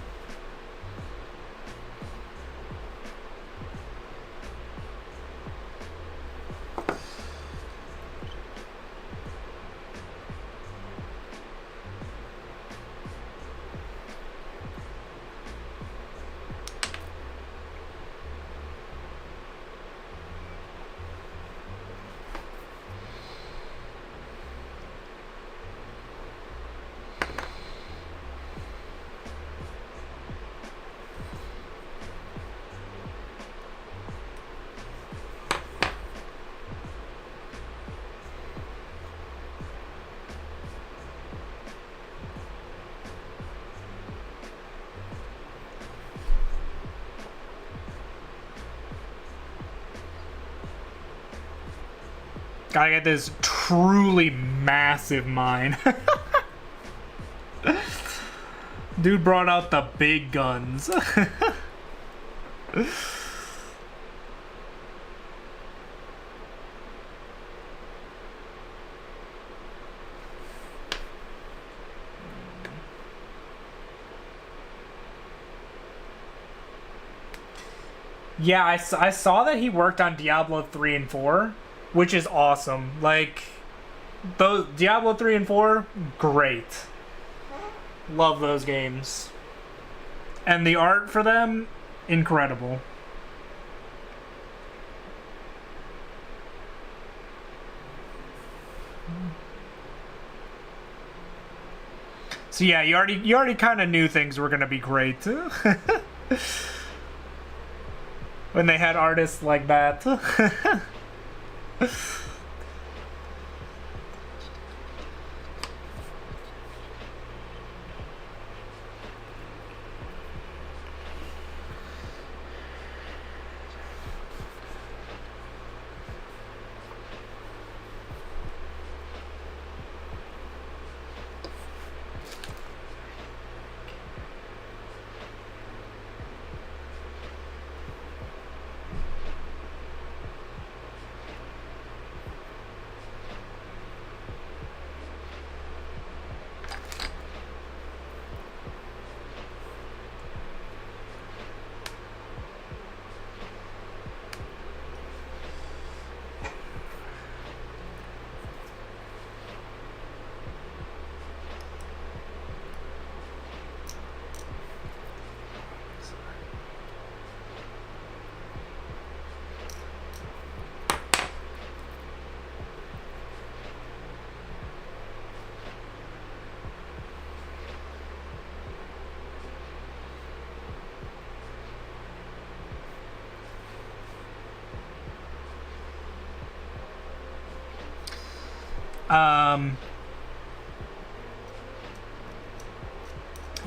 Gotta get this truly massive mine. Dude brought out the big guns. Yeah, I saw that he worked on Diablo 3 and 4, which is awesome. Like, those Diablo 3 and 4, great. Love those games. And the art for them, incredible. So yeah, you already kind of knew things were gonna be great. When they had artists like that.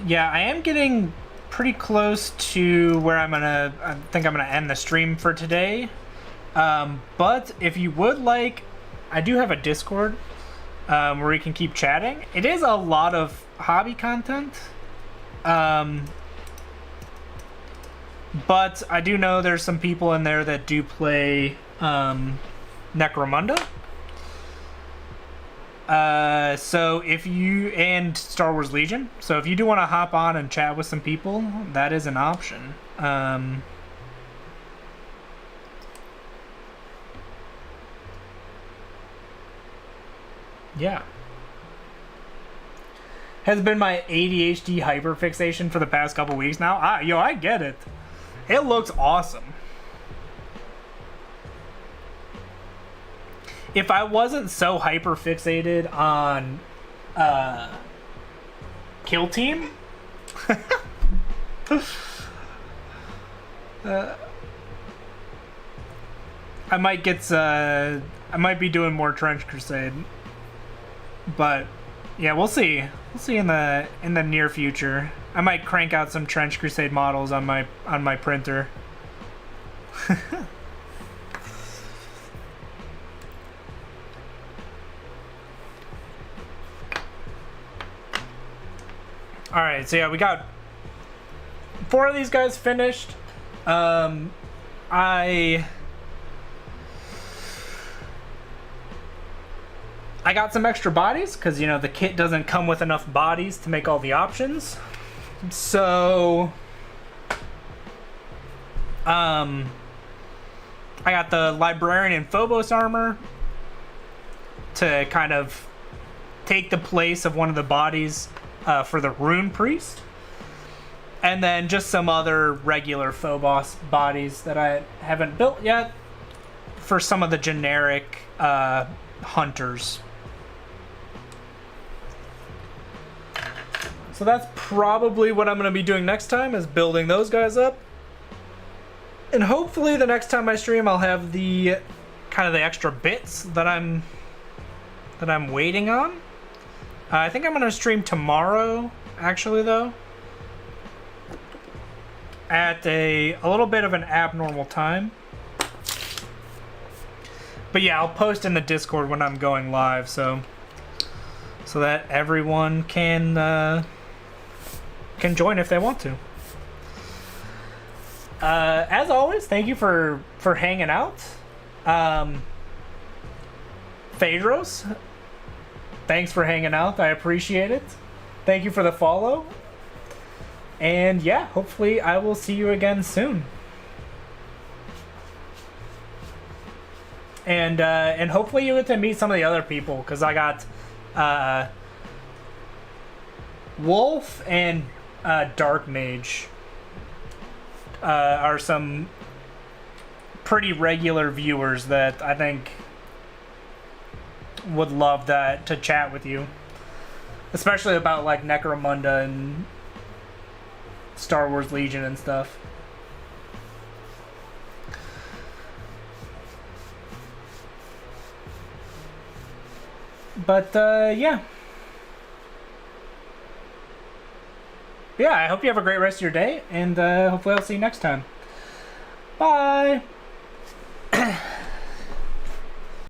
Yeah, I am getting pretty close to where I think I'm gonna end the stream for today. But if you would like, I do have a Discord where we can keep chatting. It is a lot of hobby content. But I do know there's some people in there that do play Necromunda. So if you, and Star Wars Legion, so if you do want to hop on and chat with some people, that is an option. Yeah. Has been my ADHD hyperfixation for the past couple weeks now. I get it. It looks awesome. If I wasn't so hyperfixated on Kill Team, I might get I might be doing more Trench Crusade. But yeah, we'll see. We'll see in the near future. I might crank out some Trench Crusade models on my printer. All right, so yeah, we got 4 of these guys finished. I got some extra bodies because, you know, the kit doesn't come with enough bodies to make all the options. So, I got the Librarian and Phobos armor to kind of take the place of one of the bodies for the Rune Priest. And then just some other regular Phobos bodies that I haven't built yet for some of the generic hunters. So that's probably what I'm going to be doing next time, is building those guys up. And hopefully the next time I stream I'll have the kind of the extra bits that I'm waiting on. I think I'm going to stream tomorrow, actually, though. At a little bit of an abnormal time. But yeah, I'll post in the Discord when I'm going live, so that everyone can join if they want to. As always, thank you for hanging out. Phaedros, thanks for hanging out. I appreciate it. Thank you for the follow. And yeah, hopefully I will see you again soon. And hopefully you get to meet some of the other people, because I got Wolf and Dark Mage are some pretty regular viewers that I think would love to chat with you, especially about like Necromunda and Star Wars Legion and stuff. But yeah, I hope you have a great rest of your day, and hopefully I'll see you next time. Bye!